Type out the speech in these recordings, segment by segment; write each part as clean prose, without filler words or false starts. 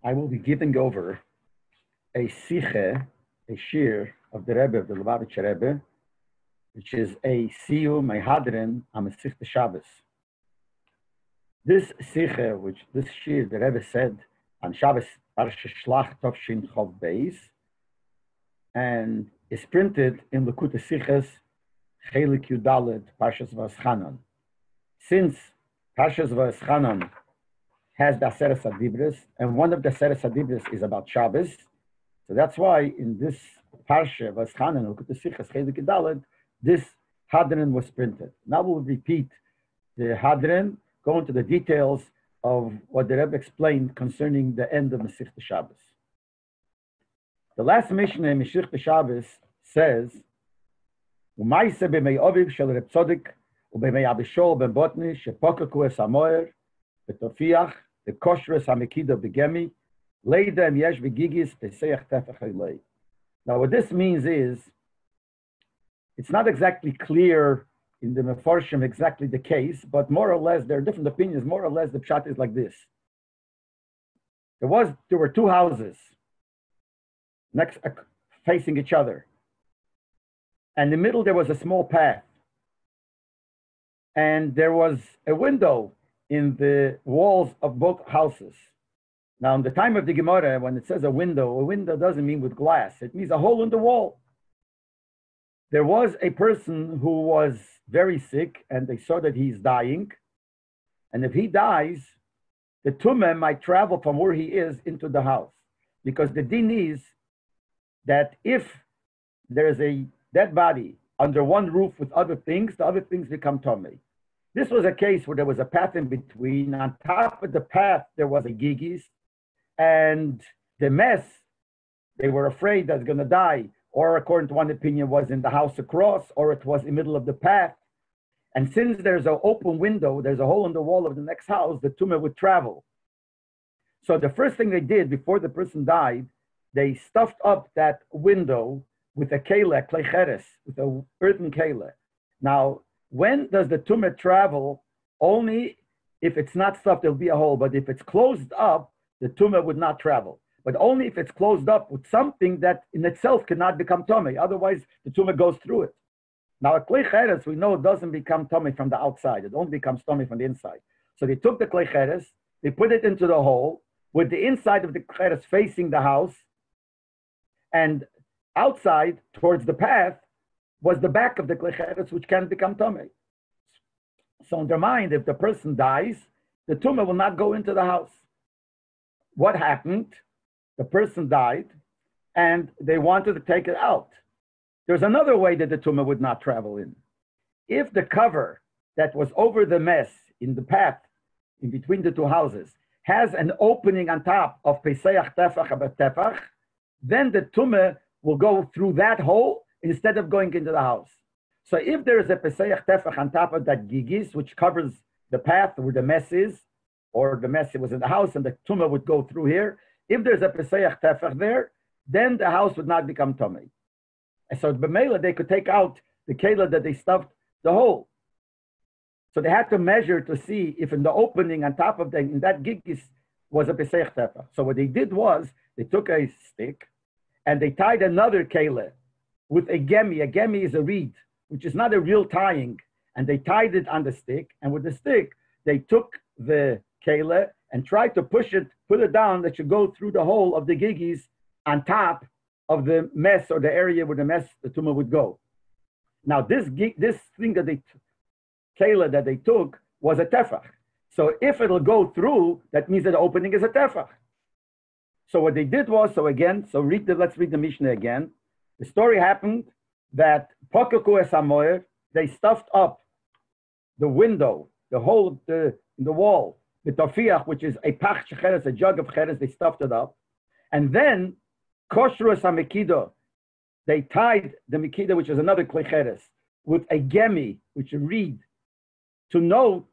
I will be giving over a siche, a shir of the Rebbe, of the Lubavitcher Rebbe, which is a siyum, a hadrin, on Masechta Shabbos. This siche, which this shir, the Rebbe said on Shabbos, Parsha Shlach Tovshin Chov Beis, and is printed in Likkutei Sichos Vaeschanan, Parshas Vaeschanan. Since Parshas Vaeschanan has the Aseret Adibros, and one of the Aseret Adibros is about Shabbos, so that's why in this Parsha Vaeschanan, Likkutei Sichos Vaeschanan, this hadrin was printed. Now we'll repeat the hadrin, go into the details of what the Rebbe explained concerning the end of Masechta Shabbos. The last Mishnah in Masechta Shabbos says, "Umayse b'mei oviv shel Reb Tzodik u'b'mei Abishol ben Botni shepokaku es hamoer b'tofiach v'koshres hamekida b'gemi leida em yesh v'gigis peseach tefach halei." Now what this means is, it's not exactly clear in the Mefarshim exactly the case, but more or less, there are different opinions. More or less, the pshat is like this. There were two houses next facing each other. And in the middle, there was a small path. And there was a window in the walls of both houses. Now, in the time of the Gemara, when it says a window doesn't mean with glass. It means a hole in the wall. There was a person who was very sick, and they saw that he's dying. And if he dies, the tumah might travel from where he is into the house. Because the din is that if there is a dead body under one roof with other things, the other things become tumah. This was a case where there was a path in between. On top of the path, there was a gigis. And the mess, they were afraid that it's going to die, or according to one opinion, was in the house across, or it was in the middle of the path. And since there's an open window, there's a hole in the wall of the next house, the tumah would travel. So the first thing they did before the person died, they stuffed up that window with a Chelek, klei cheres, with an earthen Chelek. Now, when does the tumah travel? Only if it's not stuffed, there'll be a hole. But if it's closed up, the tumah would not travel. But only if it's closed up with something that in itself cannot become tumah. Otherwise, the tumah goes through it. Now, a klei cheres, we know, doesn't become tumah from the outside. It only becomes tumah from the inside. So they took the klei cheres, they put it into the hole, with the inside of the cheres facing the house, and outside, towards the path, was the back of the klei cheres, which can become tumah. So in their mind, if the person dies, the tumah will not go into the house. What happened? The person died, and they wanted to take it out. There's another way that the tumah would not travel in. If the cover that was over the mess in the path, in between the two houses, has an opening on top of Pesach Tefach Abet Tefach, then the tumah will go through that hole instead of going into the house. So if there is a Pesach Tefach on top of that gigis, which covers the path where the mess is, or the mess was in the house and the tumah would go through here, if there's a Pesach Tefach there, then the house would not become tumah. And so b'meila, they could take out the kela that they stuffed the hole. So they had to measure to see if in the opening on top of in that gigis was a Pesach Tefach. So what they did was, they took a stick and they tied another kela with a gemi. A gemi is a reed, which is not a real tying. And they tied it on the stick. And with the stick, they took the kela and tried to push it, put it down, that should go through the hole of the gigis on top of the mess, or the area where the mess, the tumah would go. Now this thing that kela that they took was a tefach. So if it'll go through, that means that the opening is a tefach. So what they did was, let's read the Mishnah again. The story happened that pokaku es hamoer, they stuffed up the window, the hole in the wall, the tofiach, which is a pach cheres, a jug of cheres, they stuffed it up. And then koshrus hamekido, they tied the mekida, which is another klei cheres, with a gemi, which is a reed, to know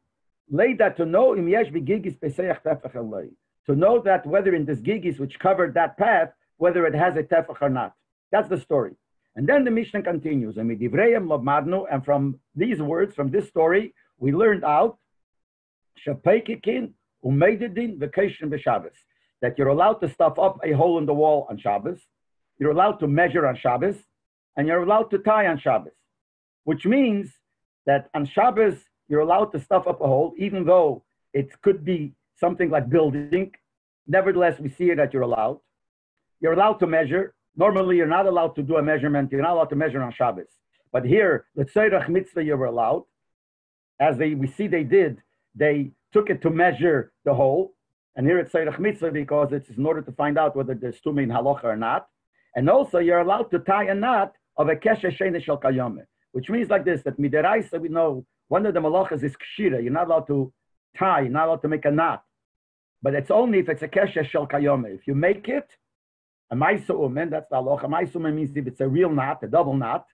im yesh b'gigis peseach tefach alei, to know that whether in this gigis which covered that path, whether it has a tefach or not. That's the story. And then the Mishnah continues, and from these words, from this story, we learned out that that you're allowed to stuff up a hole in the wall on Shabbos, you're allowed to measure on Shabbos, and you're allowed to tie on Shabbos, which means that on Shabbos, you're allowed to stuff up a hole, even though it could be something like building. Nevertheless, we see that you're allowed. You're allowed to measure. Normally, you're not allowed to do a measurement. You're not allowed to measure on Shabbos. But here, the Tzorech Mitzvah, you were allowed. As we see they did, they took it to measure the hole. And here it's Tzorech Mitzvah because it's in order to find out whether there's tumah in halacha or not. And also, you're allowed to tie a knot of a kesher sheina shel kayome, which means like this, that midaraisa, we know, one of the malachas is kshira. You're not allowed to tie, you're not allowed to make a knot. But it's only if it's a kesher shel kayome. If you make it, a maisa umen, that's the halacha. Maisa umen means if it's a real knot, a double knot.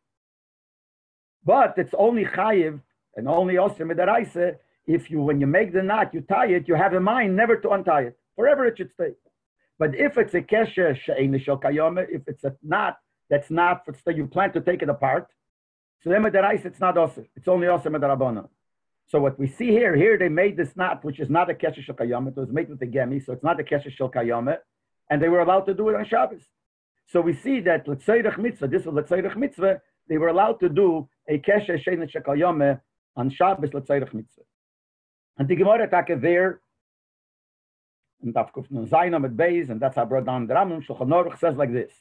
But it's only chayiv and only osir midaraisa if you, when you make the knot, you tie it, you have in mind never to untie it. Forever it should stay. But if it's a kesher she'ein shel kayome, if it's a knot that's not, you plan to take it apart, so then midaraisa it's not osir. It's only osir midarabbanan. So what we see here they made this knot, which is not a kesher shel kayome. It was made with a gemi, so it's not a kesher shel kayome, and they were allowed to do it on Shabbos. So we see that L'Tzorech Mitzvah, this was L'Tzorech Mitzvah, they were allowed to do a kesher she'ein shel kayome on Shabbos L'Tzorech Mitzvah. And the Gemara attack there, and Zainam at Beis, and that's how I brought down the Rambam. Shulchan Aruch says like this,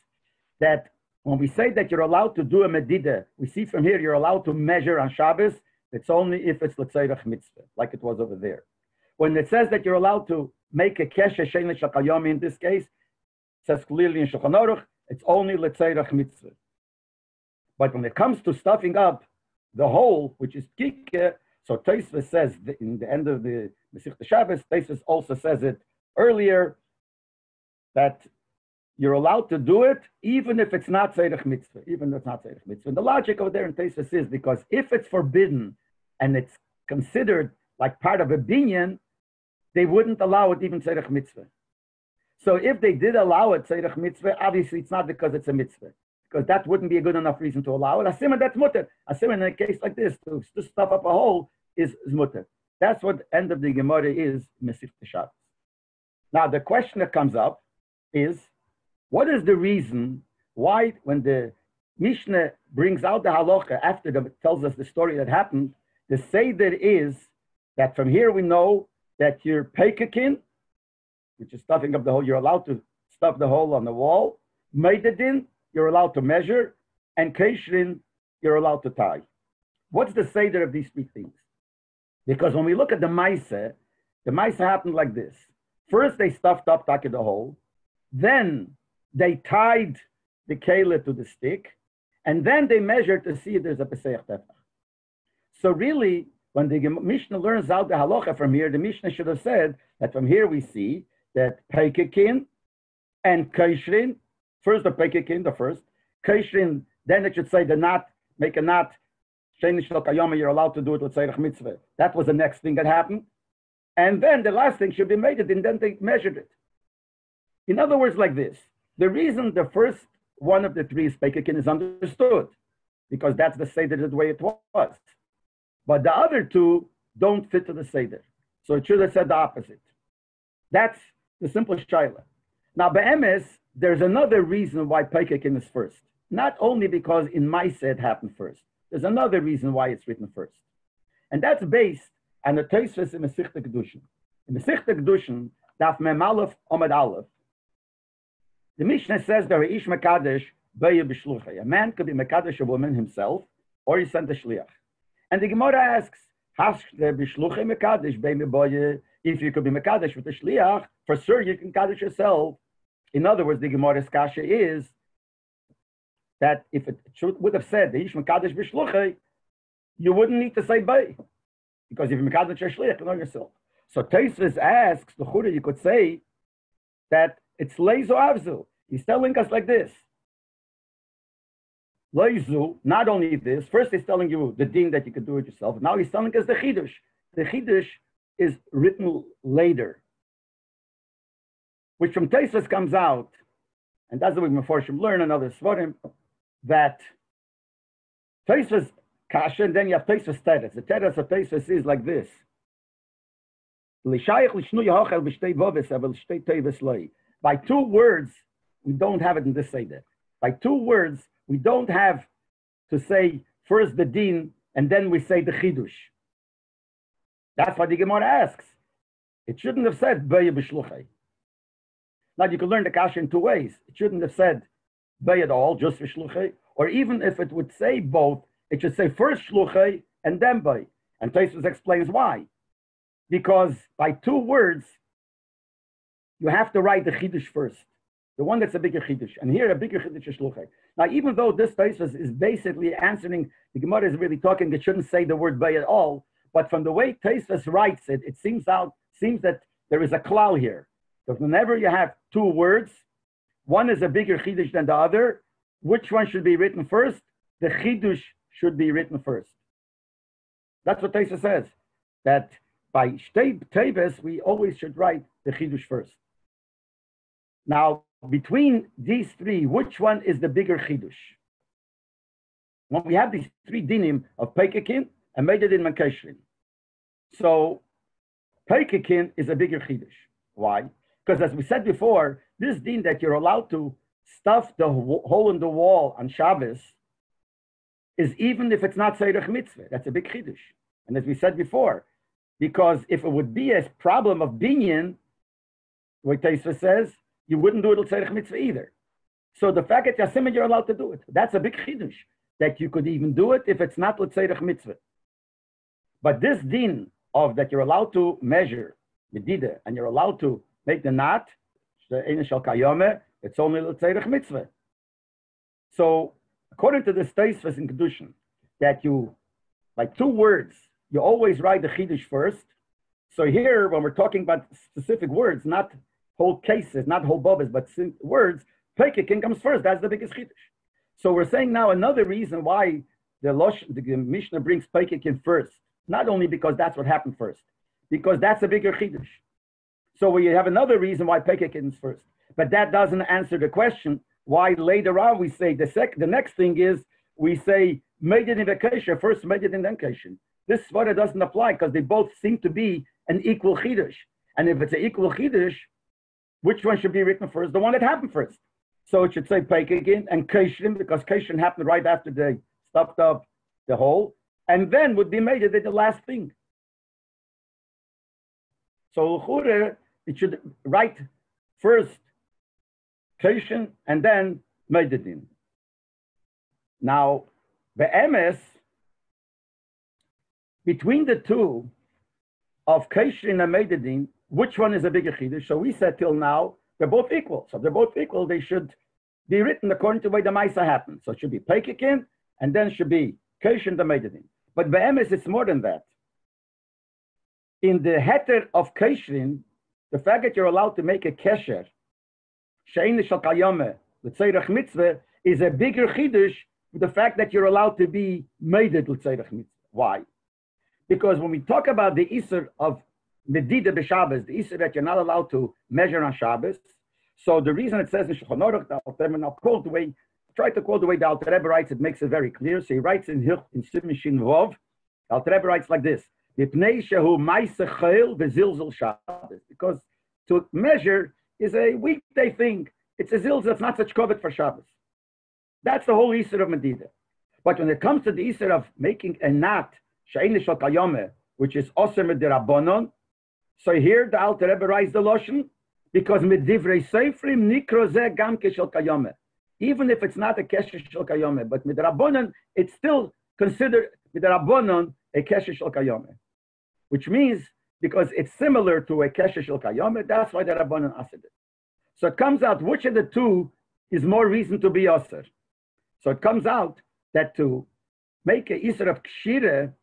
that when we say that you're allowed to do a medida, we see from here you're allowed to measure on Shabbos. It's only if it's L'Tzorech Mitzvah, like it was over there. When it says that you're allowed to make a kesher she'ein shel kayome in this case, it says clearly in Shulchan Aruch, it's only L'Tzorech Mitzvah. But when it comes to stuffing up the hole, which is kike, so Tosfos says in the end of the Masechta Shabbos, Tosfos also says it earlier, that you're allowed to do it even if it's not Tzorech Mitzvah, even if it's not Tzorech Mitzvah. And the logic over there in Tosfos is because if it's forbidden and it's considered like part of a binyan, they wouldn't allow it even Tzorech Mitzvah. So if they did allow it Tzorech Mitzvah, obviously it's not because it's a mitzvah, because that wouldn't be a good enough reason to allow it. Asima, that's mutter. Asima, in a case like this, to stuff up a hole is mutter. That's what the end of the Gemara is, Masechta Shabbos. Now, the question that comes up is, what is the reason why, when the Mishnah brings out the halacha after it tells us the story that happened, the seder is that from here we know that you're peikakin, which is stuffing up the hole, you're allowed to stuff the hole on the wall, meidadin, you're allowed to measure, and keishrin, you're allowed to tie. What's the seder of these three things? Because when we look at the maisa happened like this. First, they stuffed up the hole. Then they tied the kele to the stick. And then they measured to see if there's a pesach tefach. So really, when the Mishnah learns out the halacha from here, the Mishnah should have said that from here we see that peikakin and keishrin, first the peikakin, the first, keishrin, then it should say the knot, make a knot, she'ein shel kayome, you're allowed to do it with Tzorech Mitzvah. That was the next thing that happened. And then the last thing should be measured, and then they measured it. In other words, like this, the reason the first one of the three is peikakin is understood, because that's the seder the way it was. But the other two don't fit to the seder. So it should have said the opposite. That's the simple shaila. Now, be'emes, there's another reason why peikakin is first. Not only because in Maisa it happened first. There's another reason why it's written first. And that's based on the Tosfos in Masechta Kedushin. In Masechta Kedushin, Daf Mem Aleph Omid Aleph, the Mishnah says there ish mekadesh b'ya b'shluchei. A man could be mekadesh a woman himself, or he sent a shliach. And the Gemara asks, Hash the b'shluchei mekadesh b'ya b'ya. If you could be mekadesh with the shliach, for sure you can kadesh yourself. In other words, the Gemara's kasha is that if it would have said the ish mekadesh b'shluchei, you wouldn't need to say b'ya, because if you mekadesh your shliach, you know yourself. So Tosfos asks the Chura, you could say that it's leizu avzu. He's telling us like this. Leizu, not only this, first he's telling you the din that you could do it yourself. Now he's telling us the chidush. The chidush is written later, which from Tosfos comes out, and that's the way Meforshim learn another svarim, that Tosfos kasha, and then you have Tosfos teres. The teres of Tosfos is like this. By two words, we don't have it in this Seder. By two words, we don't have to say first the din and then we say the chidush. That's what the Gemara asks. It shouldn't have said Beya b'shluchei. Now you can learn the kasha in two ways. It shouldn't have said Beya at all, just b'shluchei, or even if it would say both, it should say first shluchei and then Beya. And Tosfos explains why. Because by two words, you have to write the chidush first, the one that's a bigger chidush. And here, a bigger chidush is shluchei. Now, even though this Tosfos is basically answering, the Gemara is really talking, it shouldn't say the word Beya at all. But from the way Tosfos writes it, it seems that there is a klal here. Because whenever you have two words, one is a bigger chidush than the other. Which one should be written first? The chidush should be written first. That's what Tosfos says. That by shtei teves, we always should write the chidush first. Now, between these three, which one is the bigger chidush? When we have these three dinim of peikekin and meidadin and keshrin. So, peikekin is a bigger chidush. Why? Because as we said before, this din that you're allowed to stuff the hole in the wall on Shabbos is even if it's not Seirach Mitzvah. That's a big chidush. And as we said before, because if it would be a problem of binyan, the way Tosfos says, you wouldn't do it with Seirach Mitzvah either. So the fact that Yasimid, you're allowed to do it, that's a big chidush, that you could even do it if it's not with Seirach Mitzvah. But this din of that you're allowed to measure medida and you're allowed to make the knot, it's only l'tzeirach mitzvah. So according to the Tosfos in Kedushin, that you, by two words, you always write the chidush first. So here, when we're talking about specific words, not whole cases, not whole bobas, but words, peikekin comes first. That's the biggest chidush. So we're saying now another reason why the Mishnah brings peikekin first. Not only because that's what happened first, because that's a bigger chidush. So we have another reason why peikekin is first. But that doesn't answer the question why later on we say the next thing is we say meidin vacation first, meidin and then vacation. This svara doesn't apply because they both seem to be an equal chidush. And if it's an equal chidush, which one should be written first? The one that happened first. So it should say peikekin and keshrin because keshrin happened right after they stuffed up the hole, and then would be made the last thing. So it should write first Keshin and then Meidadin. Now, be'emes, between the two of Keshin and Meidadin, which one is a bigger chidush? So we said till now, they're both equal. So if they're both equal, they should be written according to the way the Maisa happened. So it should be Peikekin, and then should be Keshin the Meidadin. But be'emes, it's more than that. In the heter of Keshin, the fact that you're allowed to make a kesher, she'ein shel kayome, l'tzeirach mitzvah, is a bigger chidush with the fact that you're allowed to be meided l'tzeirach mitzvah. Why? Because when we talk about the Isser of medida b'Shabbos, the Isser that you're not allowed to measure on Shabbos, so the reason it says in Shulchan Aruch, try to quote the way the Alter Rebbe writes, it makes it very clear. So he writes in Siman Shin Vov, the Alter Rebbe writes like this: because to measure is a weekday thing. It's a zilz that's not such covet for Shabbos. That's the whole Isser of Medida. But when it comes to the Isser of making a knot, she'ein shel kayome, which is osir midirabonon, so here the Alter Rebbe writes the Loshen, because midivrei seifrim nikro zeh gam keshel kayome. Even if it's not a kesher shel kayome, but midirabonon, it's still considered midirabonon a kesher shel kayome. Which means, because it's similar to a kesher shel kayome, that's why the Rabbanan asked it. So it comes out, which of the two is more reason to be aser? So it comes out that to make a iser of kshire,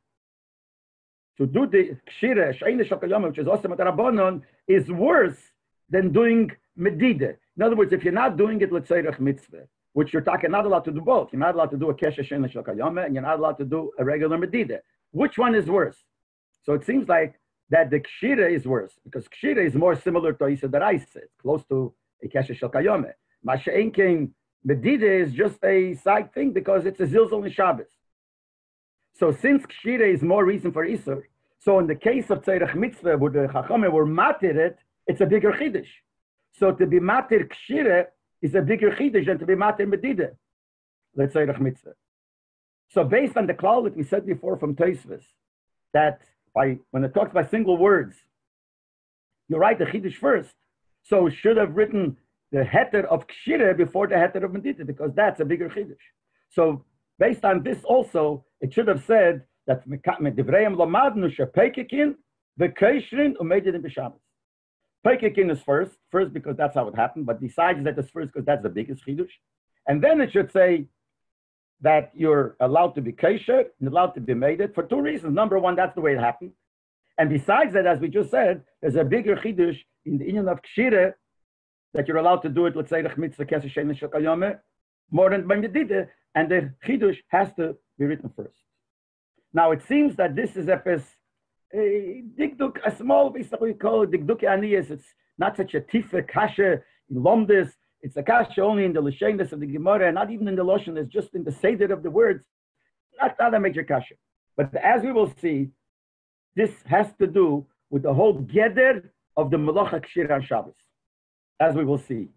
to do the kshire, she'ein shel kayome, which is aser mit Rabbanan, is worse than doing medida. In other words, if you're not doing it, let's say mitzvah, which you're talking, not allowed to do both. You're not allowed to do a kesher she'ein shel kayome, and you're not allowed to do a regular medida. Which one is worse? So it seems like that the kshira is worse, because kshira is more similar to Isa Daraisa, it's close to a kesher shel kayome. Masha'en kein medida is just a side thing because it's a zilzal in Shabbos. So since kshira is more reason for Isur, So in the case of Tzerech Mitzvah, where the Chachamim were matir it, it's a bigger chiddush. So to be matir kshire is a bigger chiddush than to be matir medida. Let's say Tzerech Mitzvah. So based on the klal that we said before from Tosfos, that when it talks by single words, you write the chiddush first. So it should have written the heter of kshire before the heter of medida, because that's a bigger chiddush. So based on this also, it should have said that medivreim lomadnu shepekikin v'keishrin umeidin b'shabbos. Pekikin is first because that's how it happened, but besides that, it's first because that's the biggest chiddush. And then it should say that you're allowed to be kosher and allowed to be made it for two reasons. Number one, that's the way it happened. And besides that, as we just said, there's a bigger chiddush in the union of kshire that you're allowed to do it, let's say, more than by medida, and the chiddush has to be written first. Now, it seems that this is a digduk, a small, we call it digduk aniyas. It's not such a tife kasha in lomdis. It's a kasha only in the l'shenis of the Gemara, and not even in the loshen. It's just in the seder of the words. Not a major kasha. But as we will see, this has to do with the whole geder of the melacha kshir on Shabbos, as we will see.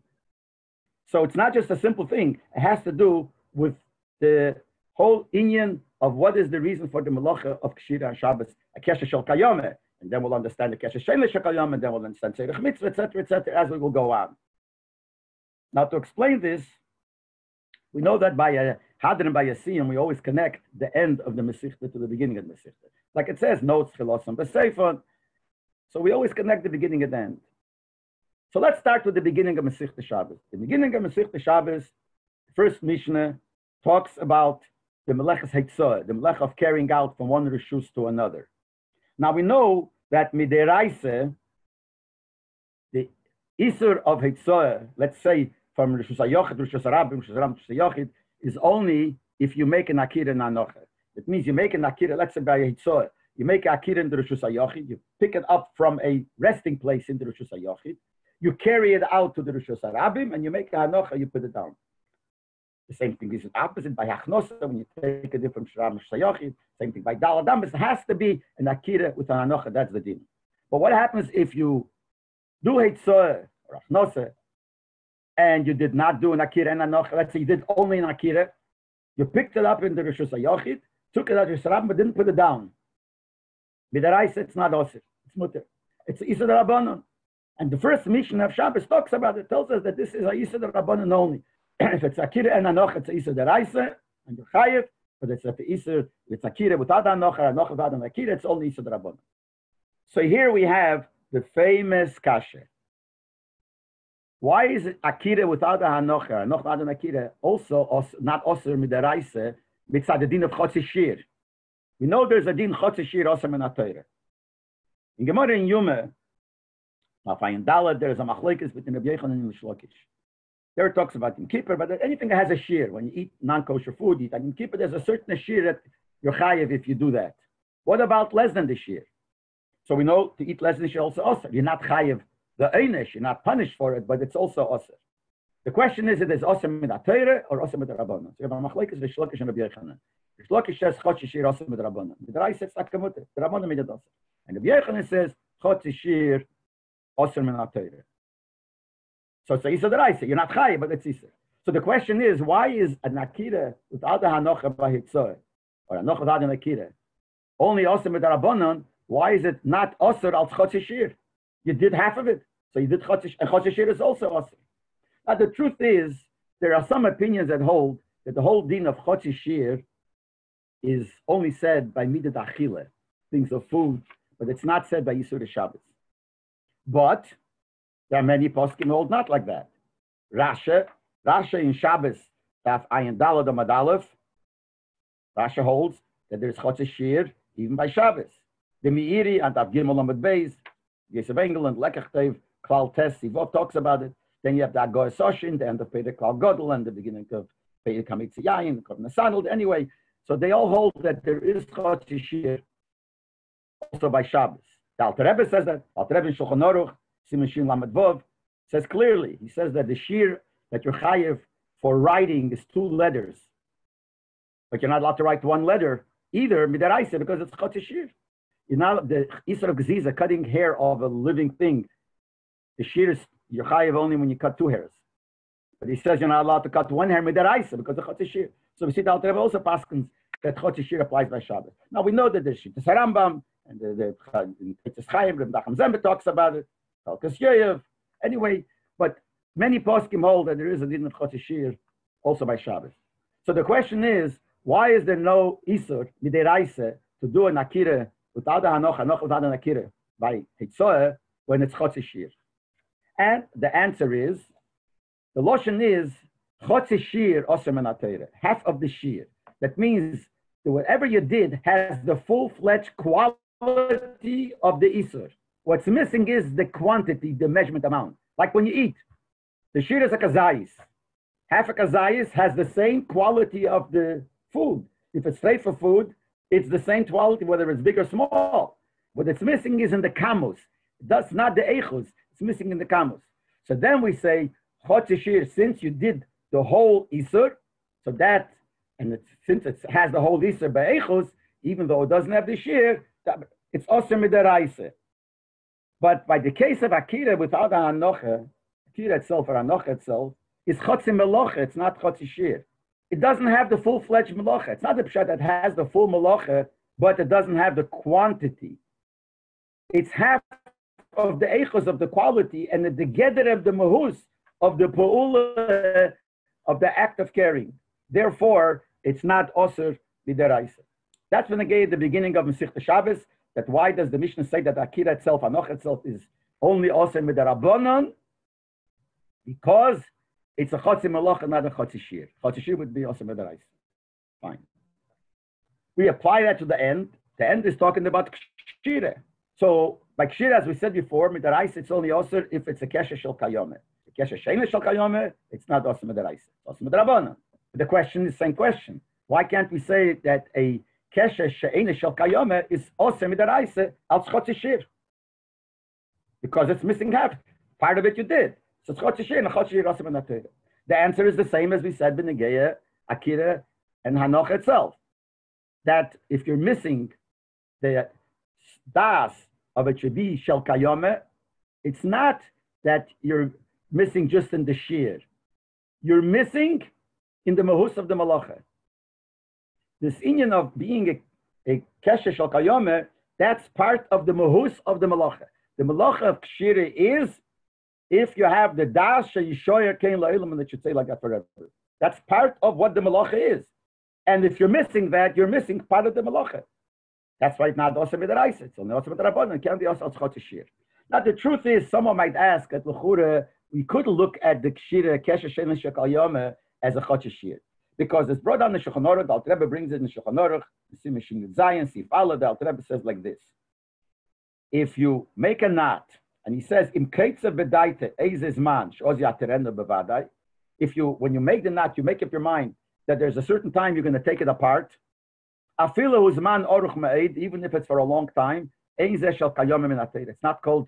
So it's not just a simple thing. It has to do with the whole inyan of what is the reason for the melacha of kshir on Shabbos, a kesha shel kayome, and then we'll understand the kesha shel kayome, and then we'll understand tzerech mitzvah, etc., as we will go on. Now, to explain this, we know that by a hadran and by a siyum, we always connect the end of the Masechta to the beginning of the Masechta. Like it says, notes, chilosim, b'seifon. So we always connect the beginning and the end. So let's start with the beginning of Masechta Shabbos. The beginning of Masechta Shabbos, first Mishnah, talks about the meleches heitzah, the melech of carrying out from one reshus to another. Now we know that mideraisa, the isur of heitzah, let's say from reshus hayochid, reshus harabim, reshus haram, reshus hayochid, is only if you make an akira in anocha. It means you make an akira, let's say by heitzah, you make an akira in the reshus hayochid, you pick it up from a resting place in the reshus hayochid, you carry it out to the reshus harabim, and you make an anocha, you put it down. The same thing is opposite by hachnosa, when you take a different shram shayochid. Same thing by daladam. It has to be an akira with an anocha. That's the din. But what happens if you do heitzah or hachnosa and you did not do an akira and anocha? Let's say you did only an akira. You picked it up in the reshus hayochid, took it out of shram, but didn't put it down. B'daraisa, it's not osir. It's mutter. It's isur rabbanon. And the first Mishnah of Shabbos talks about it. Tells us that this is a isur rabbanon only. If it's akira and anocha, it's a isur deraisa, and you're chayev. But it's a isur, it's akira without anocha without an akira, it's only isur derabbanan. So here we have the famous kasha. Why is it akira without an anocha without an akira also not osur mideraisa mitzad the din of chotzi shir? We know there's a din chotzi shir osur min haTorah. In Gemara in Yuma, in Dalet, there's a machlekes between Rabbi Yochanan and Shlokish. There it talks about Yom Kippur, but anything that has a shear, when you eat non-kosher food, you eat Yom Kippur, there's a certain shear that you're chayev if you do that. What about less than the shear? So we know to eat less than the shear also osir. You're not chayev the einish, you're not punished for it, but it's also osir. The question is, it is osir mit haTorah or osir mit rabbanon? So you have a machlekes v'shlokish and Rabbi Yochanan. Shlokish says chotzi shir osir mit rabbanon. The Rai says takamuter. The rabbanon made it osir. And Rabbi Yochanan says chotzi shir osir min haTorah. So it's a isur deraisa. You're not chayev, but it's isur. So the question is, why is an akira without the hanocha b'hitzor or hanocha without an akira only osir mit rabbanon? Why is it not osir al chotzi shir? You did half of it, so you did chotzi, and chotzi shir is also osir. Now the truth is, there are some opinions that hold that the whole din of chotzi shir is only said by midat achila, things of food, but it's not said by Yisur Shabbos. But there are many poskim hold not like that. Rasha in Shabbos, Daf Ayin Dalad Amad Aleph, Rasha holds that there's chotzi shir even by Shabbos. The Meiri and Daf Gimel Amad Beis, Yosef Engel and Likkutei Klal Tes Sivot talks about it. Then you have the Agoy Soshin, the end of Peder Klal Godel, and the beginning of Peder Kamitzi Yayin, Korban Sanel. Anyway, so they all hold that there is chotzi shir also by Shabbos. The Alter Rebbe says that. Alter Rebbe in Shulchan Aruch, Siman Shin Lamed Vov, says clearly. He says that the shir that you're chayev for writing is 2 letters, but you're not allowed to write 1 letter either midaraisa because it's chotzi shir. You're not the Isra of Geziza, cutting hair of a living thing. The shear is you're chayiv only when you cut two hairs. But he says you're not allowed to cut one hair midaraisa because of chotzi shear. So we see the Alter Rebbe also paskins that chotzi shear applies by Shabbos. Now we know that the Shittas Harambam and the Tzitz Chaim, Reb Nachum Zembe talks about it. Talkas Yoyev. Anyway, but many poskim hold that there is a din of chotzi shear also by Shabbos. So the question is, why is there no isur midaraisa to do an akira without a hanoch without an akira by hitzoah when it's chotzi shear? And the answer is, the lotion is chotzi shear osir min haTorah, half of the shear. That means that whatever you did has the full-fledged quality of the isur. What's missing is the quantity, the measurement amount. Like when you eat, the shear is a kazayis. Half a kazayis has the same quality of the food. If it's straight for food, it's the same quality whether it's big or small. What it's missing is in the kamos. That's not the eichus. It's missing in the kamos. So then we say, chotzi shear, since you did the whole isur, so that, and since it has the whole isur by eichus, even though it doesn't have the shear, it's osir midaraisa. But by the case of akira without a hanocha, akira itself or hanocha itself, is chotzi melocha, it's not chotzi shear. It doesn't have the full-fledged melocha. It's not the pshat that has the full melocha, but it doesn't have the quantity. It's half of the eichos of the quality and the geder of the mahus of the pa'ula of the act of carrying. Therefore, it's not osir midaraisa. That's when again the beginning of Masechta Shabbos. That why does the Mishnah say that akira itself, hanoch itself, is only osir midarabanan? Because it's a chotzi malacha, not a chotzi shear. Chotzi shear would be osir midaraisa. Fine. We apply that to the end. The end is talking about kshira. So, by kshira, as we said before, midaraisa, it's only osir if it's a kesher shel kayome. A kesher sheina shel kayome, it's not osir midaraisa. It's osir midarabanan. The question is the same question. Why can't we say that a kesher sheina shel kayome is osir midaraisa al chotzi shear? Because it's missing half. Part of it you did. So it's chotzi shear and chotzi shear osir midaraisa. The answer is the same as we said b'negeya, akira, and hanoch itself. That if you're missing the das of it should be shel kayome, it's not that you're missing just in the shear. You're missing in the mahus of the malacha. This inyan of being a kesher shel kayome, that's part of the mahus of the malacha. The malacha of kshira is if you have the das sheyishoyer kein la'ilam, and it should say like that forever. That's part of what the malacha is. And if you're missing that, you're missing part of the malacha. That's why it's not osir midaraisa. It's only osir midarabanan. It can't be osir chotzi shear. Now the truth is, someone might ask at l'chure, we could look at the kshira kesher sheina shel kayome as a chotzi shear because it's brought down in the Shulchan Aruch. The Alter Rebbe brings it in the Shulchan Aruch. The Simon Zion, Sif Allah. The Alter Rebbe says like this: if you make a knot, and he says im keitzer bedaite eizes man shoz yaterenda bevadai. If you, when you make the knot, you make up your mind that there's a certain time you're going to take it apart. Afilu uzman oruch me'ed, even if it's for a long time, eizeh shel kayome min haTorah. It's not called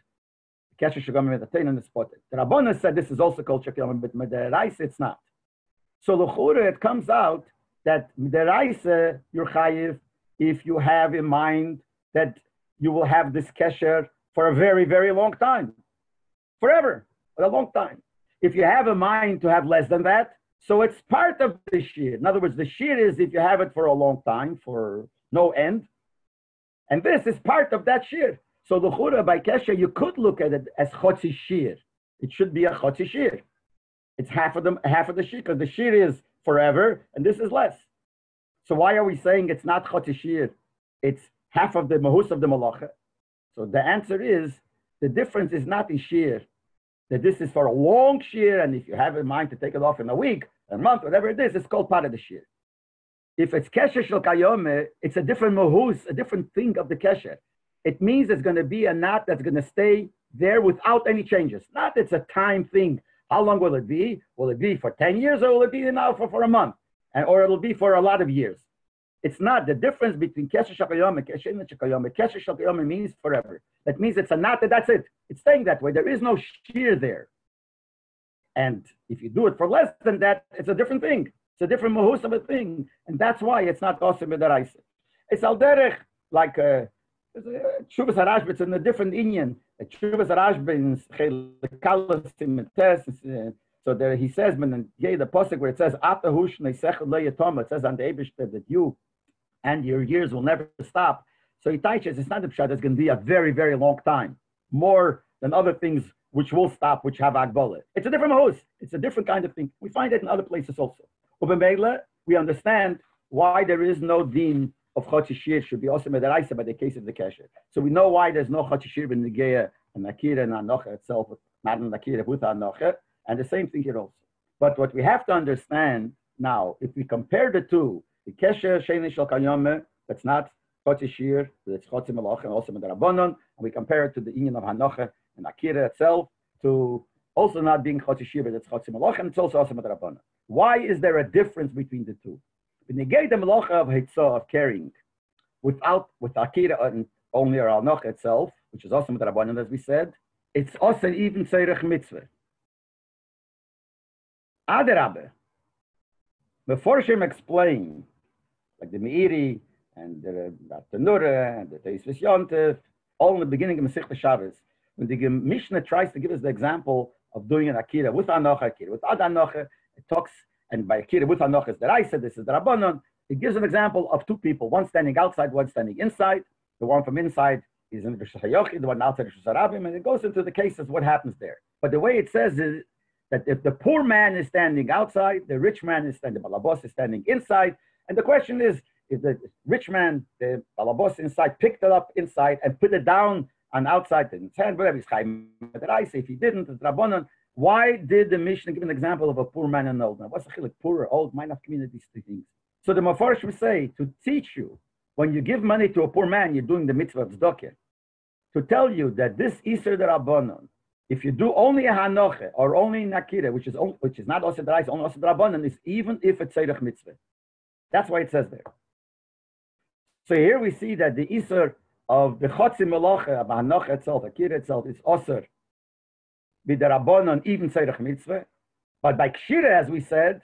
kesher shel kayome min haTorah in the spot. The Rabbanan said this is also called shel kayome, but midaraisa it's not. So l'chura it comes out that midaraisa you're chayiv if you have in mind that you will have this kesher for a very, very long time, forever, for a long time. If you have a mind to have less than that, so it's part of the shear. In other words, the shear is if you have it for a long time, for no end, and this is part of that shear. So the chura by kesher, you could look at it as chotzi shear. It should be a chotzi shear. It's half of the shear, because the shear is forever, and this is less. So why are we saying it's not chotzi shear? It's half of the mahus of the malacha. So the answer is, the difference is not in shear, that this is for a long shear, and if you have in mind to take it off in a week, a month, whatever it is, it's called part of the shear. If it's kesher shel kayome, it's a different mahus, a different thing of the kesher. It means it's going to be a knot that's going to stay there without any changes. Not it's a time thing. How long will it be? Will it be for 10 years, or will it be now for a month? Or it'll be for a lot of years. It's not. The difference between kesher shel kayome and kesher shel kayome. Kesher shel kayome means forever. That means it's a knot, that's it. It's staying that way. There is no shear there. And if you do it for less than that, it's a different thing. It's a different mahus of a thing. And that's why it's not osir midaraisa. It's al derech, like Shuvas Harashba, it's in a different Inyan. Shuvas Harashba in Chelek, so there he says, the pasuk where it says, it says on the Eibush that you and your years will never stop. So he teaches it's not the pshat, it's going to be a very, very long time, more than other things which will stop, which have agbola. It's a different host. It's a different kind of thing. We find it in other places also. We understand why there is no deen of Chotishir should be also medaraisa by the case of the Kesher. So we know why there's no Chotishir in the Geya and Akira and Anocha itself, not in Akira with Anocha, and the same thing here also. But what we have to understand now, if we compare the two, the Kesher Sheni Shel Kayome, that's not Chotishir, that's Chotzim Malacha and also Medarabonon, and we compare it to the Inyan of Hanocha and Akira itself, to also not being Chotishir, but it's Chotzim Malacha, and it's also Medarabonon. Why is there a difference between the two? When you get the Malacha of Hitzah, of carrying, with Akira and only or Anocha itself, which is also Medarabonon, as we said, it's also even Seirech Mitzvah. Adarabe, before Shem explain, like the Meiri and the Tanura and the Teisvis Yontif, all in the beginning of Masechta Shabbos, when the Mishnah tries to give us the example of doing an Akira with Anocha Akira, with Ad Anocha, it talks, and by Akira with Anocha is the Raisa, this is the Rabbanon. It gives an example of two people, one standing outside, one standing inside. The one from inside is in the Shayochi, the one outside is Shusarabim, and it goes into the cases what happens there. But the way it says is that if the poor man is standing outside, the rich man is standing, the Balabos is standing inside, and the question is, if the rich man, the Balabos inside, picked it up inside and put it down on outside in his hand, whatever he's Chaim, if he didn't, it's Rabbanon. Why did the Mishnah give an example of a poor man and old man? What's the chilek? Poor or old? Might have communities to things. So the Mepharshim will say to teach you, when you give money to a poor man, you're doing the mitzvah of tzedakah. To tell you that this Iser the Rabbanon, if you do only a Hanoche or only Nakira, which is not also the Reis, only also the Rabbanon, is even if it's Seirach mitzvah. That's why it says there. So here we see that the Iser of the Chotzi Melacha, of Hanoche itself, Akira itself, is Osir. With the Rabbanon, even Seirach mitzvah. But by Kshira, as we said,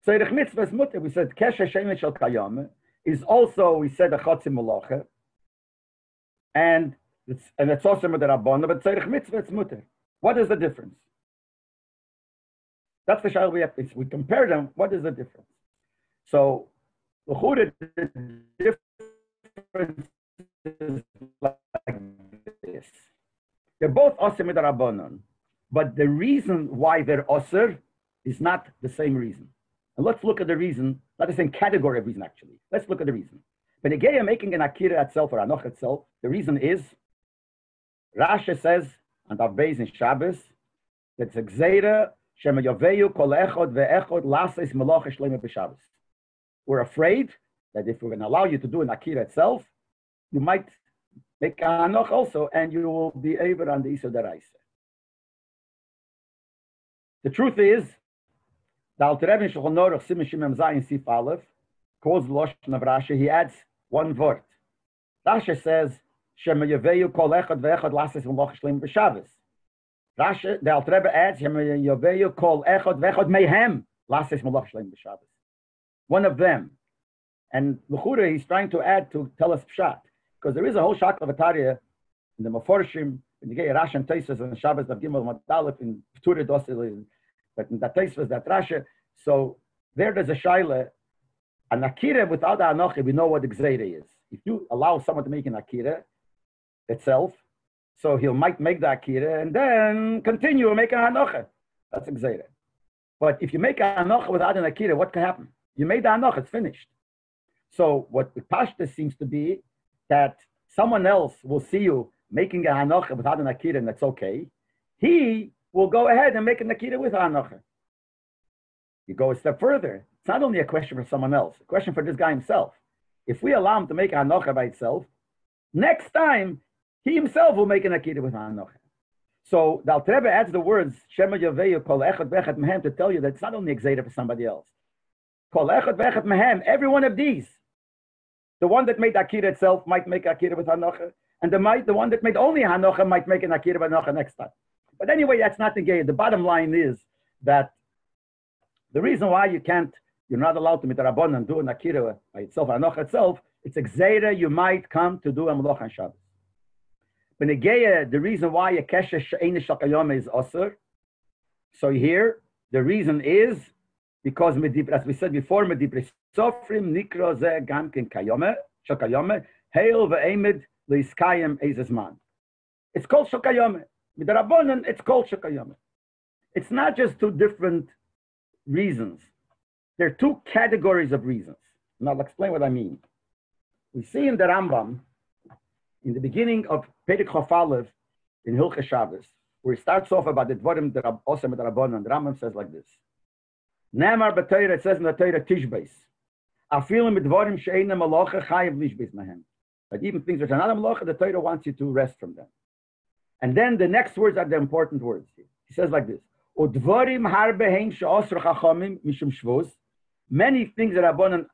Seirach mitzvah is mutter. We said Kesher Shemin Shel Kayam is also, we said, a Chotzi Melacha. And it's also with the Rabbanon, but Seirach mitzvah, it's mutter. What is the difference? That's the shayla we have. We compare them. What is the difference? So, the difference is like this. They're both Osir with the Rabbanon. But the reason why they're Osir is not the same reason. And let's look at the reason, not the same category of reason actually. Let's look at the reason. When Negeya making an Akira itself or Anoch itself, the reason is, Rashi says, and Av Beis in Shabbos, that it's a Gzeira, Shema Yoveyu Kol Echod Ve'echod Lases Melach Shlema B'Shabbos. We're afraid that if we're going to allow you to do an Akira itself, you might make an Anoch also, and you will be able on the Isa Daraisa. The truth is, the Alter Rebbe in Shulchan Aruch Siman Shimon Zayin Sif Aleph calls the Lashon of Rashi. He adds one word. Rashi says, "Shema Yaveyu Kol Echad VeEchad Lases Melach Shlem B'Shabbos." Rashi, the Alter Rebbe adds, "Shema Yaveyu Kol Echad VeEchad Mehem Lases Melach Shlem B'Shabbos." One of them, and L'chura he's trying to add to tell us pshat, because there is a whole shakla v'tarya in the Meforshim. When you get Rashi and Tosfos and Shabbos Daf Gimel Madalef in Ptura Dosil, but in that Tosfos, that Rashi, so there's a shaila, an Akira without the Anochi, we know what the Gzeira is. If you allow someone to make an Akira itself, so he might make the Akira and then continue making an Anochi. That's a Gzeira. But if you make an Anochi without an Akira, what can happen? You made the Anochi, it's finished. So what the Pashta seems to be that someone else will see you making a Hanocha without an Akira, and that's okay. He will go ahead and make an Akira with a Hanocha. You go a step further. It's not only a question for someone else, a question for this guy himself. If we allow him to make a Hanocha by itself, next time, he himself will make an Akira with a Hanocha. So the Alter Rebbe adds the words, Shema Yaveyu Kol Echad Ve'echad Mehem, to tell you that it's not only Gzeira for somebody else. Kol Echad Ve'echad Mehem, every one of these. The one that made Akira itself might make Akira with Hanocha, and the one that made only Hanocha might make an Akira with Hanocha next time. But anyway, that's not the game. The bottom line is that the reason why you're not allowed to Mitarabon and do an Akira by itself, Hanocha itself, It's a gzeira you might come to do a Malach on Shabbos. The reason why a kesher she'ein shel kayome is osur. So here, the reason is because, as we said before, medibri sofrim nikra ze gamkin kayome shel kayome heil ve'emed leiskayim ezesman. It's called shel kayome. With the Rabbanan, it's called shel kayome. It's not just two different reasons. There are two categories of reasons. And I'll explain what I mean. We see in the Rambam, in the beginning of Perek Chof Aleph in Hilchos Shabbos, where he starts off about the Dvarim that also with the Rabbanan, the Rambam says like this. Nemar b'Torah, it says in the Torah, Tishbeis. Afilim b'Dvarim she'eina malacha chayiv lishbeis mahem. But even things which are not a malacha, the Torah wants you to rest from them. And then the next words are the important words. He says like this. Udvarim harbehein she'osr chachamim mishum shvus. Many things that Rabbanan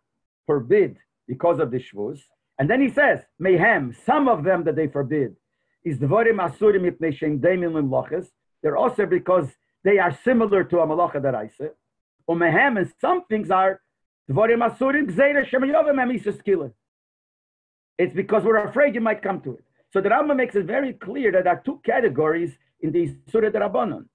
forbid because of the shvus. And then he says, mehem, some of them that they forbid, is dvarim asurim mipnei she'im deimim limlachas. They're also because they are similar to a malacha deraisa. Mehem, and some things are dvarim asurim gzeira shemayovim amisas kila. It's because we're afraid you might come to it. So the Rambam makes it very clear that there are two categories in the Surah Rabbanon.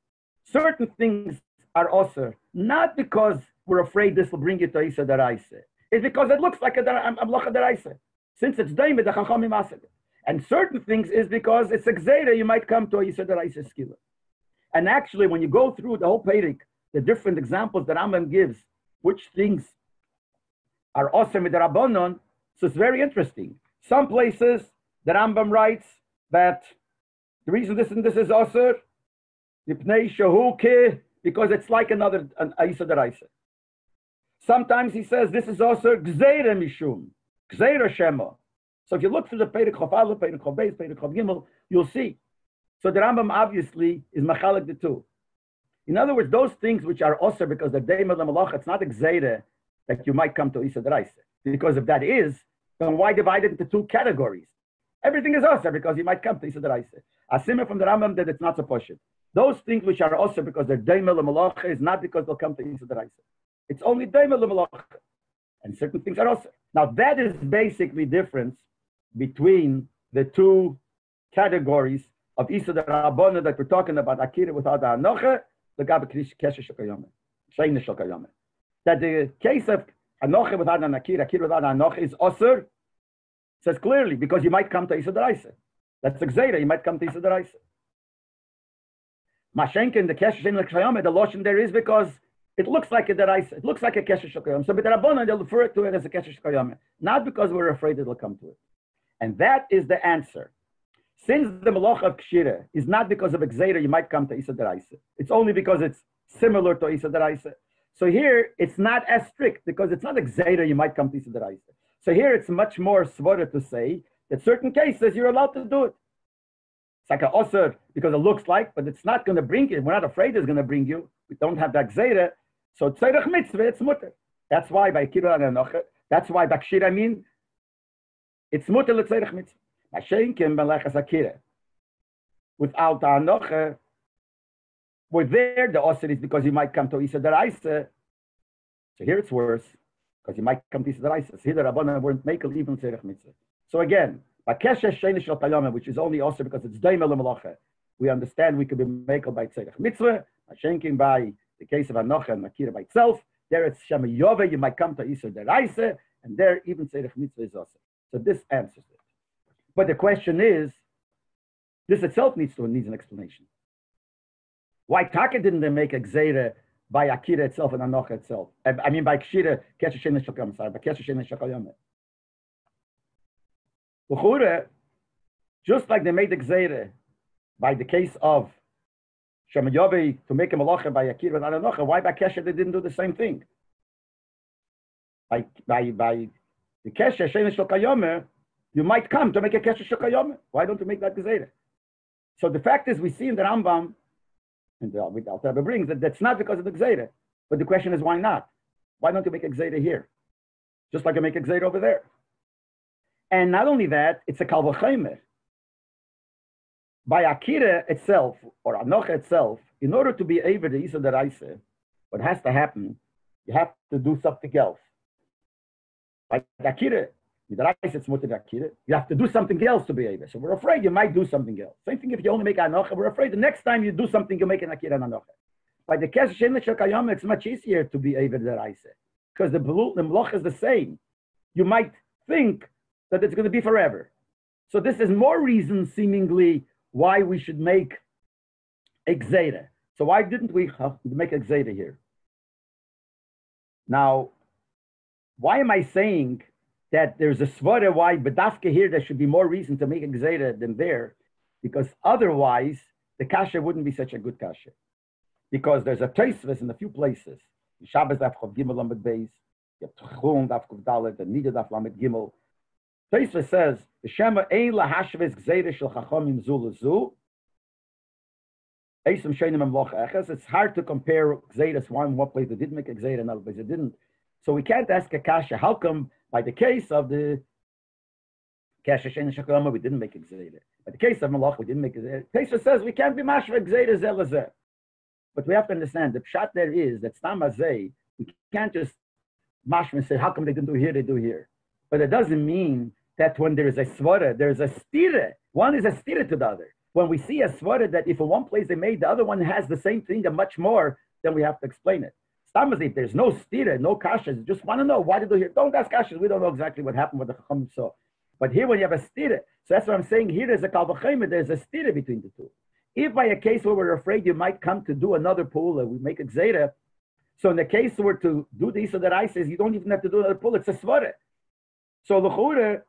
Certain things are also not because we're afraid this will bring you to Isa Daraisa. It's because it looks like a Malacha Daraisa. Since it's Daimid, the Chachamim Asad. And certain things is because it's a Gzeira, you might come to a Isa Daraisa Skila. And actually, when you go through the whole Perek, the different examples that Rambam gives, which things are awesome with the Rabbanon, so it's very interesting. Some places, the Rambam writes that the reason this and this is Asr, because it's like another Isa Daraisa. Sometimes he says this is also Gzeira Mishum, Gzeira Shema. So if you look through the Perek Chof Aleph, Perek Chof Beis, Perek Chof Gimel, you'll see. So the Rambam obviously is Machalek the two. In other words, those things which are also because they're Deimel Malach, it's not a Gzeira that you might come to Isa Daraisa. Because if that is, then why divide it into two categories? Everything is also because you might come to Isa Daraisa. Asima from the Rambam that it's not so poshut. Those things which are also because they're Deimel Malach is not because they'll come to Isa Daraisa. It's only Daimel Malach. And certain things are also. Now that is basically difference between the two categories of Isa Rabbanah that we're talking about, Akira without the Anocha, the Gabe Keshe Shokayome, Sheine Shokayome. That the case of Anocha without an Akira, Akira without an Anocha is Osir, says clearly, because you might come to Isa Daraisa. That's the Gzeira, you might come to Isa Daraisa. Mashenkin, the Keshe Sheine Shokayome, the lotion there is because it looks like a deraisa. It looks like a kesher shokayom. So, but the Rabbanan, they'll refer to it as a kesher shokayom, not because we're afraid it'll come to it. And that is the answer. Since the malach of kshira is not because of a gzeira, you might come to isa deraisa. It's only because it's similar to isa deraisa. So here, it's not as strict because it's not a gzeira, you might come to isa deraisa. So here, it's much more svara to say that certain cases you're allowed to do it. It's like a osir because it looks like, but it's not going to bring you. We're not afraid it's going to bring you. We don't have that gzeira. So tzorech mitzvah, it's mutter. That's why by Kira and Anocha, that's why by Kshira, I mean, it's mutter l'tzorech mitzvah. Mashenkim melechas akira. Without the Anocha, we're there, the osir is because you might come to Isa Daraisa. So here it's worse, because you might come to Isa Daraisa. So here the Rabbanan weren't makel even tzorech mitzvah. So again, by Keshe Sheine Shel Kayome, which is only osir because it's daimel l'malacha, we understand we could be makel by tzorech mitzvah. Mashenkim by the case of Anocha and Makira by itself, there it's Shema Yove, you might come to Isur Deraisa, and there even Tzedek Mitzvah is also. So this answers it. But the question is, this itself needs an explanation. Why Taka didn't they make a Gzeira by Akira itself and Anocha itself? I mean by Kshira, Keshe Sheine Shokayom, sorry, by Keshe Sheine Shokayom. L'chure, just like they made the Gzeira by the case of Shema Yove to make a malacha by Akira and Anocha, why by Kesher they didn't do the same thing? By the Kesher Sheine Shokayome, you might come to make a Kesher Shokayome. Why don't you make that Gzeira? So the fact is, we see in the Rambam, and the Alter Rebbe brings that that's not because of the Gzeira. But the question is, why not? Why don't you make a Gzeira here? Just like you make a Gzeira over there. And not only that, it's a Kal V'chomer. By Akira itself, or Anocha itself, in order to be able to Isa Deraisa, what has to happen, you have to do something else. By Akira, it's mutter akira. You have to do something else to be able. So we're afraid you might do something else. Same thing if you only make anocha. We're afraid the next time you do something, you make an akira and anocha. By the kesher shein l'shakayama, it's much easier to be able deraisa because the mloch is the same. You might think that it's going to be forever. So this is more reason, seemingly, why we should make a gzeira. So why didn't we make a gzeira here? Now, why am I saying that there's a svara why bedafka here there should be more reason to make a gzeira than there? Because otherwise, the kasha wouldn't be such a good kasha. Because there's a teisves in a few places. Shabbos daf chav gimel lamed beis, you have Tchum daf kuf dalet, and Nida daf lamed gimel. Teisves says, the Shema ein lahashves gzeira shel chachamim zu lezu. Eisem sheinim emloch eches. It's hard to compare gzeiras one place they did make a gzeira, another place they didn't. So we can't ask a kasha. How come by the case of the kasha shein shakama we didn't make a gzeira? By the case of malach we didn't make a gzeira. Teisves says we can't be mashva gzeira zelazeh. But we have to understand the pshat there is that stam hazeh, we can't just mashma and say, how come they didn't do here, they do here. But it doesn't mean that when there is a svara, there is a stira. One is a stira to the other. When we see a svara that if in one place they made, the other one has the same thing and much more, then we have to explain it. Stam hazeh, if there's no stira, no kashas, just want to know why did they do here. Don't ask kashas, we don't know exactly what happened with the chacham saw. But here when you have a stira, so that's what I'm saying, here there's a kal v'chayim, there's a stira between the two. If by a case where we're afraid you might come to do another pool, we make a gzeira. So in the case where to do the Isa that I says, you don't even have to do another pool, it's a svara. So l'chura,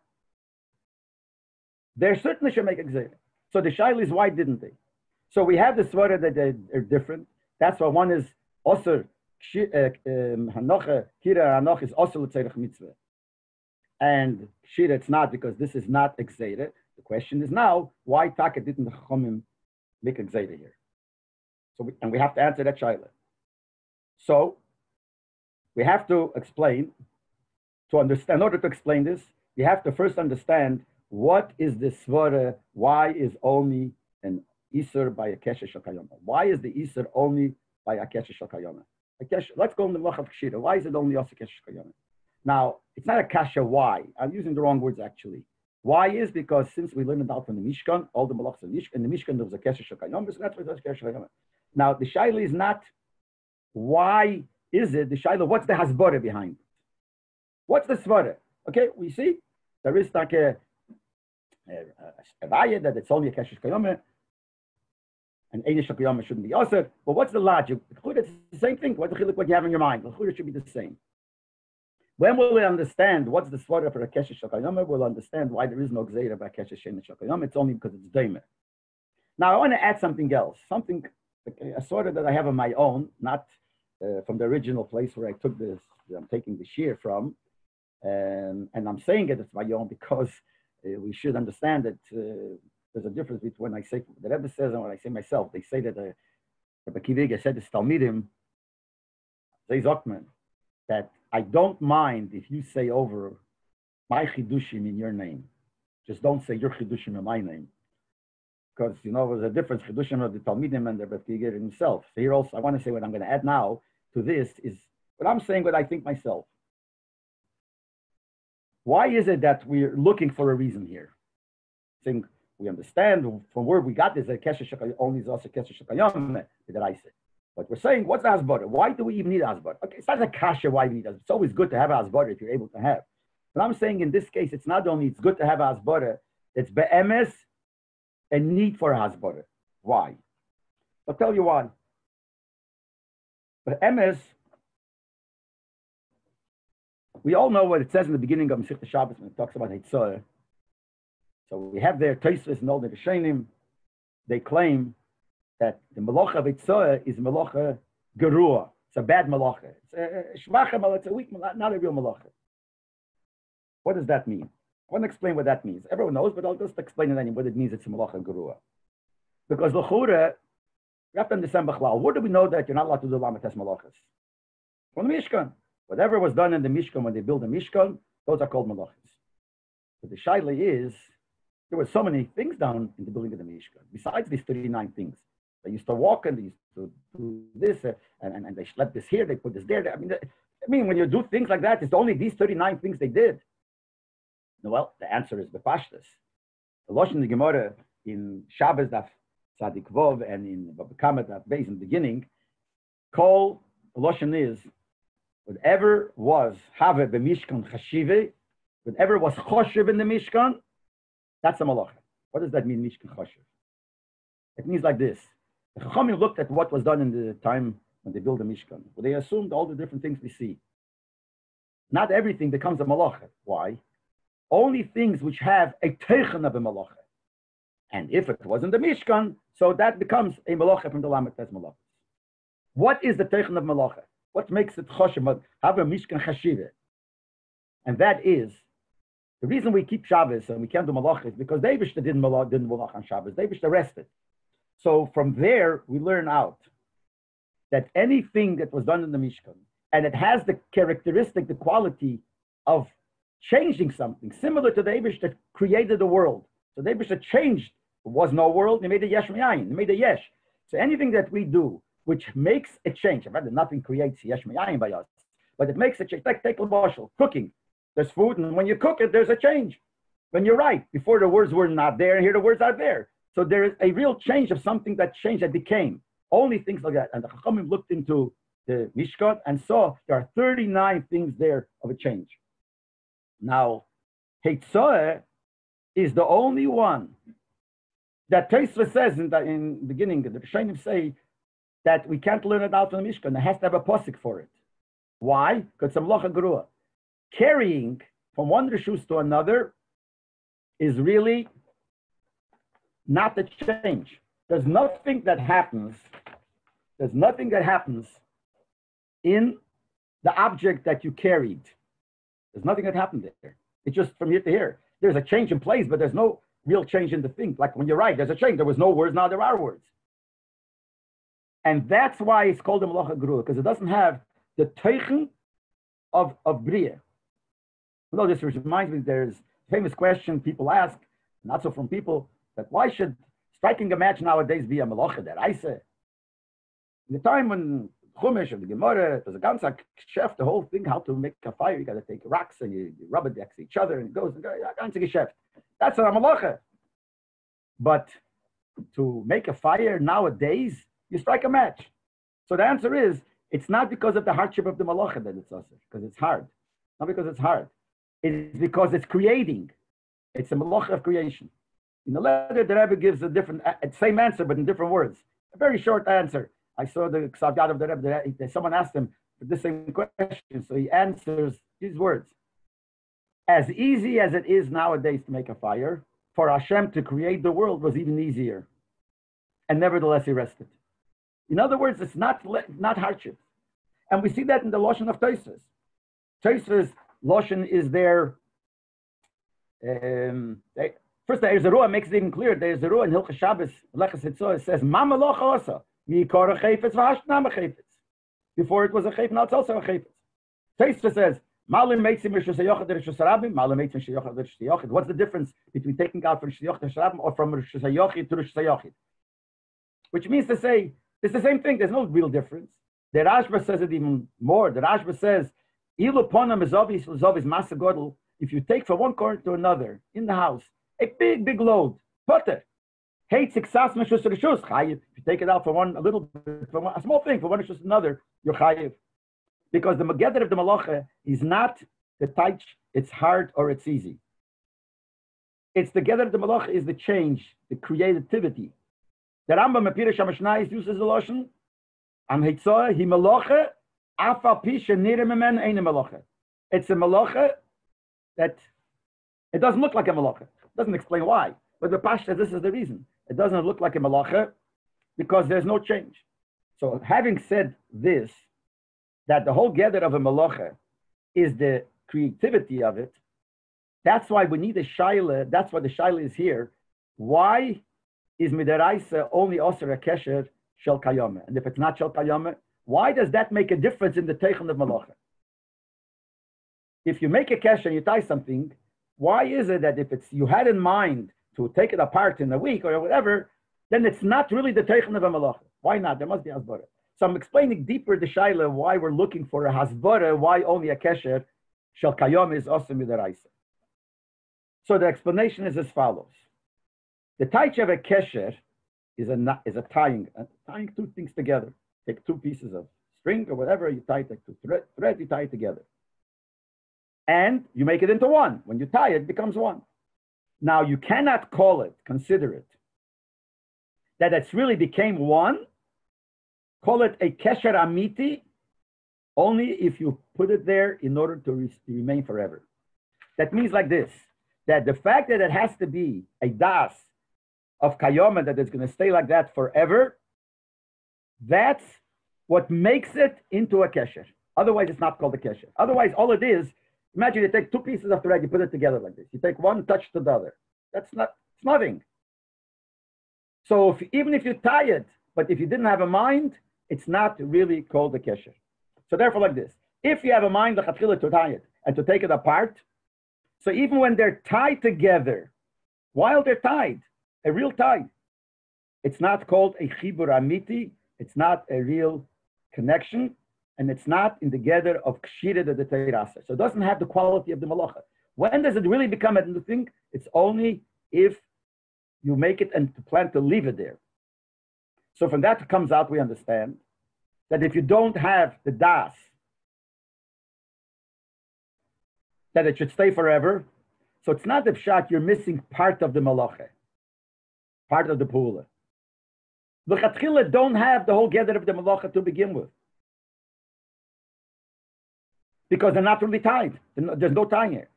they certainly should make a gzeira. So the shaila is why didn't they? So we have the svara that they're different. That's why one is osir hanocha kira hanoch is osir l'tzerich mitzvah, and shira it's not because this is not a gzeira. The question is now why taka didn't the chachamim make a gzeira here? So we have to answer that shaila. So we have to explain, to understand, in order to explain this, you have to first understand what is the svara, why is only an isur by a kesher shakayama? Why is the isur only by a kesher shakayama? Let's go in the malach of kshira. Why is it only also kesher shakayama? Now, it's not a kasha why. I'm using the wrong words actually. Why is because since we learned it out from the Mishkan, all the malachs in the Mishkan, there was a kesher shakayama, so that's why there's kesher shakayama. Now, the shaila is not why is it, the shaila, what's the hasbara behind it? What's the svara? Okay, we see there is like a raya that it's only a kesher shakayama, and Eidish shakayama shouldn't be also. But what's the logic? It's the same thing. What's the chiluk what you have in your mind? It should be the same. When will we understand what's the svara for a kesher shakayama? We'll understand why there is no gzeira by kesher shein shakayama. It's only because it's daimer. Now I want to add something else, a svara that I have on my own, not from the original place where I took this. I'm taking the shear from, and I'm saying it's my own because we should understand that there's a difference between when I say the Rebbe says and when I say myself. They say that Rabbi Kiviga said this Talmidim, Zay Zokman, that I don't mind if you say over my chidushim in your name. Just don't say your chidushim in my name. Because, there's a difference, chidushim of the Talmidim and the Rabbi Kiviga himself. So here also, I want to say what I'm going to add now to this is what I'm saying, what I think myself. Why is it that we're looking for a reason here? Saying we understand from where we got this, that kesher shakayam only is also kesher shakayam that I said. But we're saying, what's the hasbara? Why do we even need hasbara? Okay, it's not a kasha why we need hasbara. It's always good to have hasbara if you're able to have. But I'm saying in this case, it's not only it's good to have hasbara, it's be'emes a need for hasbara. Why? I'll tell you why. Be'emes, we all know what it says in the beginning of Masechta Shabbos when it talks about Hitzah. So we have there Tosfos and all the Rishonim. They claim that the Malacha of Hitzah is Malacha Gerua. It's a bad Malacha. It's a Shvacha Malacha. It's a weak Malacha, not a real Malacha. What does that mean? I want to explain what that means. Everyone knows, but I'll just explain it anyway. What it means it's a Malacha Gerua. Because L'chura, you have to understand B'chlal. Where do we know that you're not allowed to do Lamates Malachas? From the Mishkan. Whatever was done in the Mishkan when they built the Mishkan, those are called Malachas. But the Shaila is, there were so many things done in the building of the Mishkan. Besides these 39 things. They used to walk and they used to do this, and they slept this here, they put this there. I mean, when you do things like that, it's only these 39 things they did. Well, the answer is bepashtus. The Lashon the Gemara in Shabbos Daf Tzadik Vov and in Babakamat Daf Beis in the beginning, Kol the Lashon is whatever was have b'mishkan chashive, whatever was choshev in the mishkan, that's a malacha. What does that mean, mishkan choshev? It means like this. The Chachamim looked at what was done in the time when they built the mishkan. Well, they assumed all the different things we see. Not everything becomes a malacha. Why? Only things which have a teichen of a malacha. And if it wasn't the mishkan, so that becomes a malacha from the Lamed Tes malachas. What is the teichen of malacha? What makes it choshev? Have a mishkan chashive. And that is, the reason we keep Shabbos and we can't do malacha is because the Eibishter didn't malach on Shabbos. The Eibishter rested. So from there, we learn out that anything that was done in the Mishkan, and it has the characteristic, the quality of changing something, similar to the Eibishter that created the world. So the Eibishter changed. There was no world. He made a yesh miyayin. He made a yesh. So anything that we do which makes a change, rather nothing creates yesh miyayin by us, but it makes a change. Take a marshal, cooking. There's food, and when you cook it, there's a change. When you're right, before the words were not there, and here the words are there. So there is a real change of something that changed, that became. Only things like that. And the Chachamim looked into the Mishkan and saw there are 39 things there of a change. Now, Heitzah is the only one that Tosfos says in the beginning, the Rishonim say that we can't learn it out from the Mishkan. It has to have a posik for it. Why? Because it's a melacha gerua. Carrying from one reshus to another is really not a change. There's nothing that happens. There's nothing that happens in the object that you carried. There's nothing that happened there. It's just from here to here. There's a change in place, but there's no real change in the thing. Like when you're right, there's a change. There was no words, now there are words. And that's why it's called a melacha gerua, because it doesn't have the teichen of bria. No, this reminds me, there's a famous question people ask, not so from people, that why should striking a match nowadays be a melacha deraisa? In the time when Chumash of the Gemara, it was a ganzer chef, the whole thing, how to make a fire, you got to take rocks and you rub it next to each other and it goes, ganzer chef. That's a melacha. But to make a fire nowadays, you strike a match. So the answer is, it's not because of the hardship of the malacha that it's also, because it's hard. Not because it's hard. It's because it's creating. It's a malacha of creation. In the letter, the Rebbe gives a different, same answer, but in different words. A very short answer. I saw the Ksav Yad of the Rebbe, someone asked him the same question, so he answers these words. As easy as it is nowadays to make a fire, for Hashem to create the world was even easier. And nevertheless, he rested. In other words, it's not hardship. And we see that in the Lashon of Tosfos. Tosfos Lashon is there. First, the Erzerua makes it even clear. The Erzerua in Hilchas Shabbos, Leches Hitzah, says, Ma melocha osa, mi'ikor ha'chayfetz v'hashnam ha'chayfetz. Before it was a chayf, now it's also a chayfetz. Tosfos says, Malim meitzim rishus hayochid rishus harabim, malim meitzim shayochid rishus hayochid. What's the difference between taking out from rishus hayochid rishus harabim or from rishus hayochid to rishus hayochid? Which means to say, it's the same thing. There's no real difference. The Rashba says it even more. The Rashba says, Ilu ponam is masa godel. If you take from one corner to another in the house, a big load, potter. If you take it out from one, a small thing, from one rishus to another, you're chayiv. Because the Megeder of the Malacha is not the taich, it's hard or it's easy. It's the Gedder of the Malacha is the change, the creativity. The Rambam Mepirish HaMashnayis uses the Lashon, Am Heitzah hi Malacha, Afal Pi Shenireh Memen Ein Malacha. It's a Malacha that it doesn't look like a Malacha. It doesn't explain why. But the Pash says this is the reason. It doesn't look like a Malacha because there's no change. So having said this, that the whole gather of a malacha is the creativity of it. That's why we need a shaila. That's why the shaila is here. Why is midaraisa only osir a kesher shel kayome? And if it's not shel kayome, why does that make a difference in the teichen of malacha? If you make a kesher and you tie something, why is it that if it's you had in mind to take it apart in a week or whatever, then it's not really the teichen of a malacha? Why not? There must be hasbara. So I'm explaining deeper the shaila why we're looking for a hasbara, why only a kesher shel kayom is also midaraisa. So the explanation is as follows. The taich of a kesher is a tying two things together. Take two pieces of string or whatever, you tie it, take two thread, you tie it together. And you make it into one. When you tie it, it becomes one. Now you cannot consider it, that it's really became one. Call it a kesher amiti, only if you put it there in order to remain forever. That means like this, that the fact that it has to be a das of kayoma, that it's going to stay like that forever, that's what makes it into a kesher. Otherwise, it's not called a kesher. Otherwise, all it is, imagine you take two pieces of thread, you put it together like this. You take one, touch to the other. It's nothing. So even if you tie it, but if you didn't have a mind, it's not really called a kesher. So therefore, like this, if you have a mind to tie it and to take it apart, so even when they're tied together, while they're tied, a real tie, it's not called a chibur amiti, it's not a real connection, and it's not in the gather of kshira de teirasa. So it doesn't have the quality of the malacha. When does it really become a new thing? It's only if you make it and plan to leave it there. So from that comes out, we understand that if you don't have the das, that it should stay forever. So it's not the pshat, you're missing part of the malacha, part of the pula. The chatchila don't have the whole gather of the malacha to begin with, because they're not really tied. There's no tying here.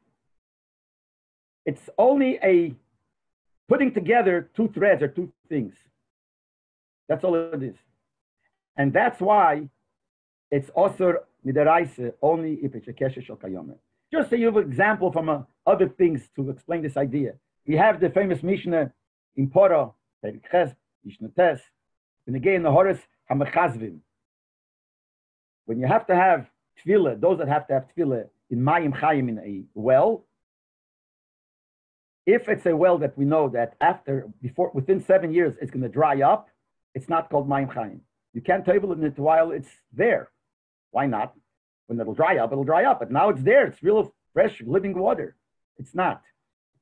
It's only a putting together two threads or two things. That's all it is. And that's why it's also midaraisa only if it's a kesher shel kayomer. Just to give an example from other things to explain this idea. We have the famous Mishnah in Pora, Mishnah Tes, and again the Horace Hamachazvim. When you have to have tefillah, those that have to have tefillah in Mayim Chayim in a well, if it's a well that we know that within 7 years it's going to dry up, it's not called Mayim Chayim. You can't table it while it's there. Why not? When it'll dry up, but now it's there. It's real fresh, living water. It's not.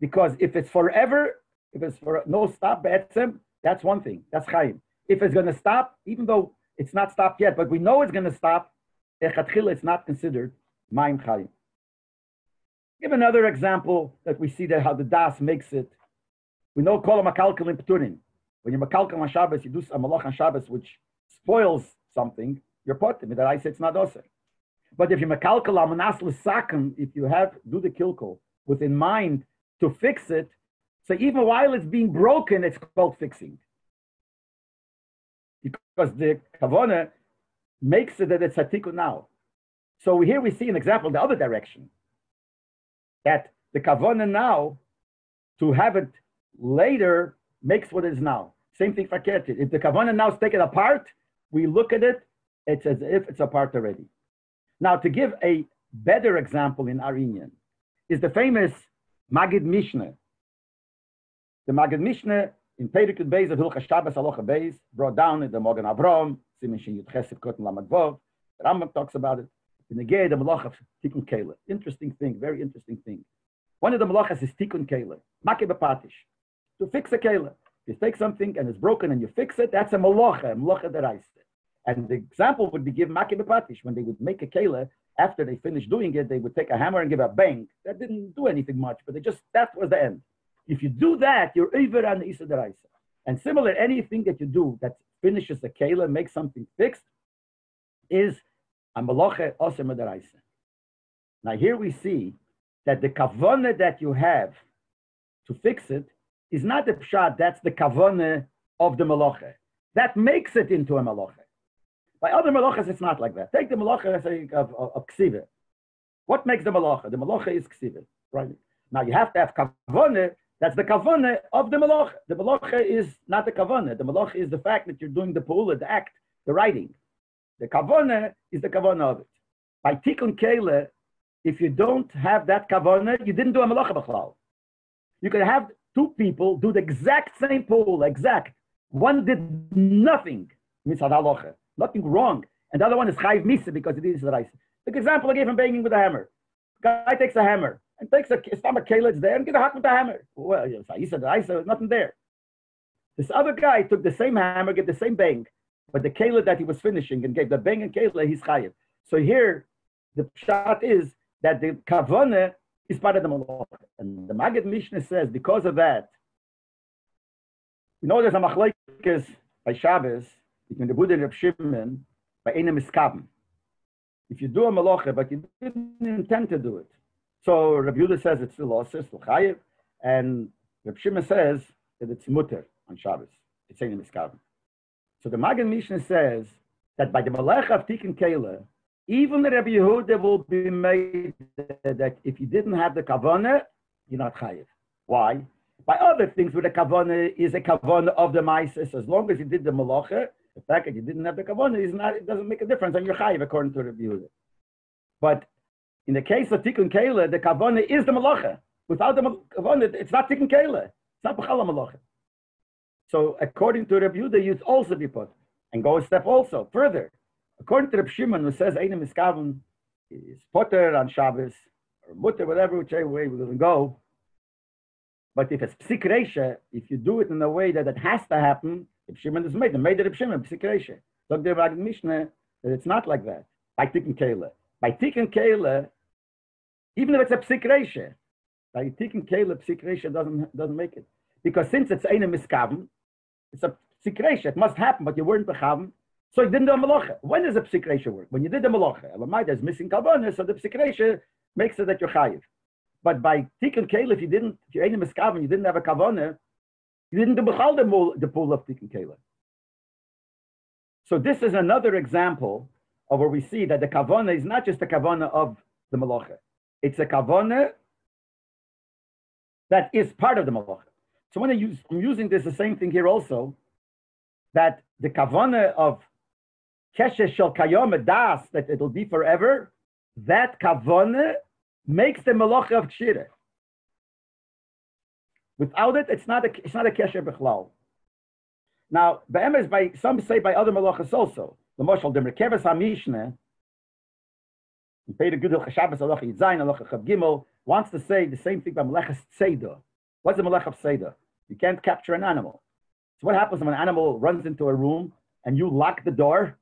Because if it's forever, if it's for no stop, that's one thing. That's Chayim. If it's going to stop, even though it's not stopped yet, but we know it's going to stop, it's not considered Mayim Chayim. Give another example that we see that how the das makes it. We know kol makalkel in Pturin. When you're makalkel on Shabbos, you do a malach on Shabbos, which spoils something, you're potem. That I say it's not osir. But if you makalkel amanas l'saken, if you do the kilkel with in mind to fix it, so even while it's being broken, it's called fixing. Because the kavanah makes it that it's a tikkun now. So here we see an example the other direction. That the kavanah now, to have it later, makes what it is now. Same thing for ketit. If the kavanah now is taken apart, we look at it, it's as if it's apart already. Now, to give a better example in Arinian, is the famous Magid Mishnah. The Magid Mishnah in Perikut Beis of Hilchas Shabbos Halacha Beis, brought down in the Mogen Avram, Siman Shin Yud Chesed Koten Lamed Vav. The Rambam talks about it. In the Gei, the Malach of Tikkun Chelek. Interesting thing, very interesting thing. One of the Malachas is Tikkun Chelek, Makeh B'Patish, to fix a Chelek. You take something and it's broken and you fix it, that's a Malacha Deraisa. And the example would be given Makeh B'Patish. When they would make a Chelek, after they finished doing it, they would take a hammer and give a bang. That didn't do anything much, but that was the end. If you do that, you're over on the Isa Deraisa. And similar, anything that you do that finishes a Chelek, makes something fixed, is a Malacha Osem Deraisa. Now here we see that the kavanah that you have to fix it is not the pshat, that's the kavanah of the malacha. That makes it into a malacha. By other malachas, it's not like that. Take the malacha of ksiva. What makes the malacha? The malacha is ksiva, right? Now you have to have kavanah, that's the kavanah of the malacha. The malacha is not the kavanah. The malacha is the fact that you're doing the pula, the act, the writing. The kavanah is the kavanah of it. By tikkun kele, if you don't have that kavanah, you didn't do a malacha b'chlal. You can have two people do the exact same pula, exact. One did nothing, mitzad halacha, nothing wrong, and the other one is chayiv misa because it is the raisa. The example I gave him banging with a hammer. Guy takes a hammer, and takes a stomach kale that's there and get a hack with the hammer. Well, he said, there's nothing there. This other guy took the same hammer, gave the same bang, but the kale that he was finishing and gave the bang and kale, he's chayiv. So here, the shot is that the kavanah is part of the malacha. And the Maggid Mishnah says, because of that, there's a machlokes by Shabbos between the Buddha and Reb Shimon by einem miskaven. If you do a malacha, but you didn't intend to do it. So Rabbi Yehuda says it's still osir, still chayiv, and Reb Shimon says that it's mutter on Shabbos. It's einem miskaven. So the Maggid Mishnah says that by the malacha of tikkun kela, even the Rabbi Yehuda will be made that if you didn't have the kavanah, you're not chayiv. Why? By other things where the kavanah is a kavanah of the maisis, as long as you did the malacha, the fact that you didn't have the kavanah it doesn't make a difference on your chayiv according to Rabbi Yehuda. But in the case of tikkun kela, the kavanah is the malacha. Without the kavanah, it's not tikkun kela. It's not b'chala malacha. So according to Rabbi Yehuda, you'd also be put and go a step also further. According to Reb Shimon, who says einem miskaven is potter on Shabbos or mutter, whatever whichever way we're going to go. But if it's psik reisha, if you do it in a way that it has to happen, Reb Shimon is made the Reb Shimon psik reisha. So the Maggid Mishnah that it's not like that by tikkun kela. By tikkun kela, even if it's a psik reisha, by tikkun kela psik reisha doesn't make it, because since it's einem miskaven, it's a psik reisha. It must happen, but you weren't bechaven. So you didn't do a malacha. When does the psik reisha work? When you did the malacha. Elamai, there's missing kavanah, so the psik reisha makes it that you're chayiv. But by tikkun kela, if you're einem miskaven, you didn't have a kavanah, you didn't do b'chal the pool of tikkun kela. So this is another example of where we see that the kavanah is not just the kavanah of the malacha. It's a kavanah that is part of the malacha. So when I'm using this, the same thing here also, that the kavanah of keshes shel kayom das, that it'll be forever, that kavanah makes the malacha of kshira. Without it, it's not a kesher b'chlal. Now, be'emes, by some say by other malachas also. The Moshel, the Merkeves HaMishnah, in Peter Gudel Chashabas Halacha Yitzayin Halacha Chav Gimel, wants to say the same thing by Melechas Tzeidah. What's the Melech of Tzeidah? You can't capture an animal. So what happens when an animal runs into a room and you lock the door?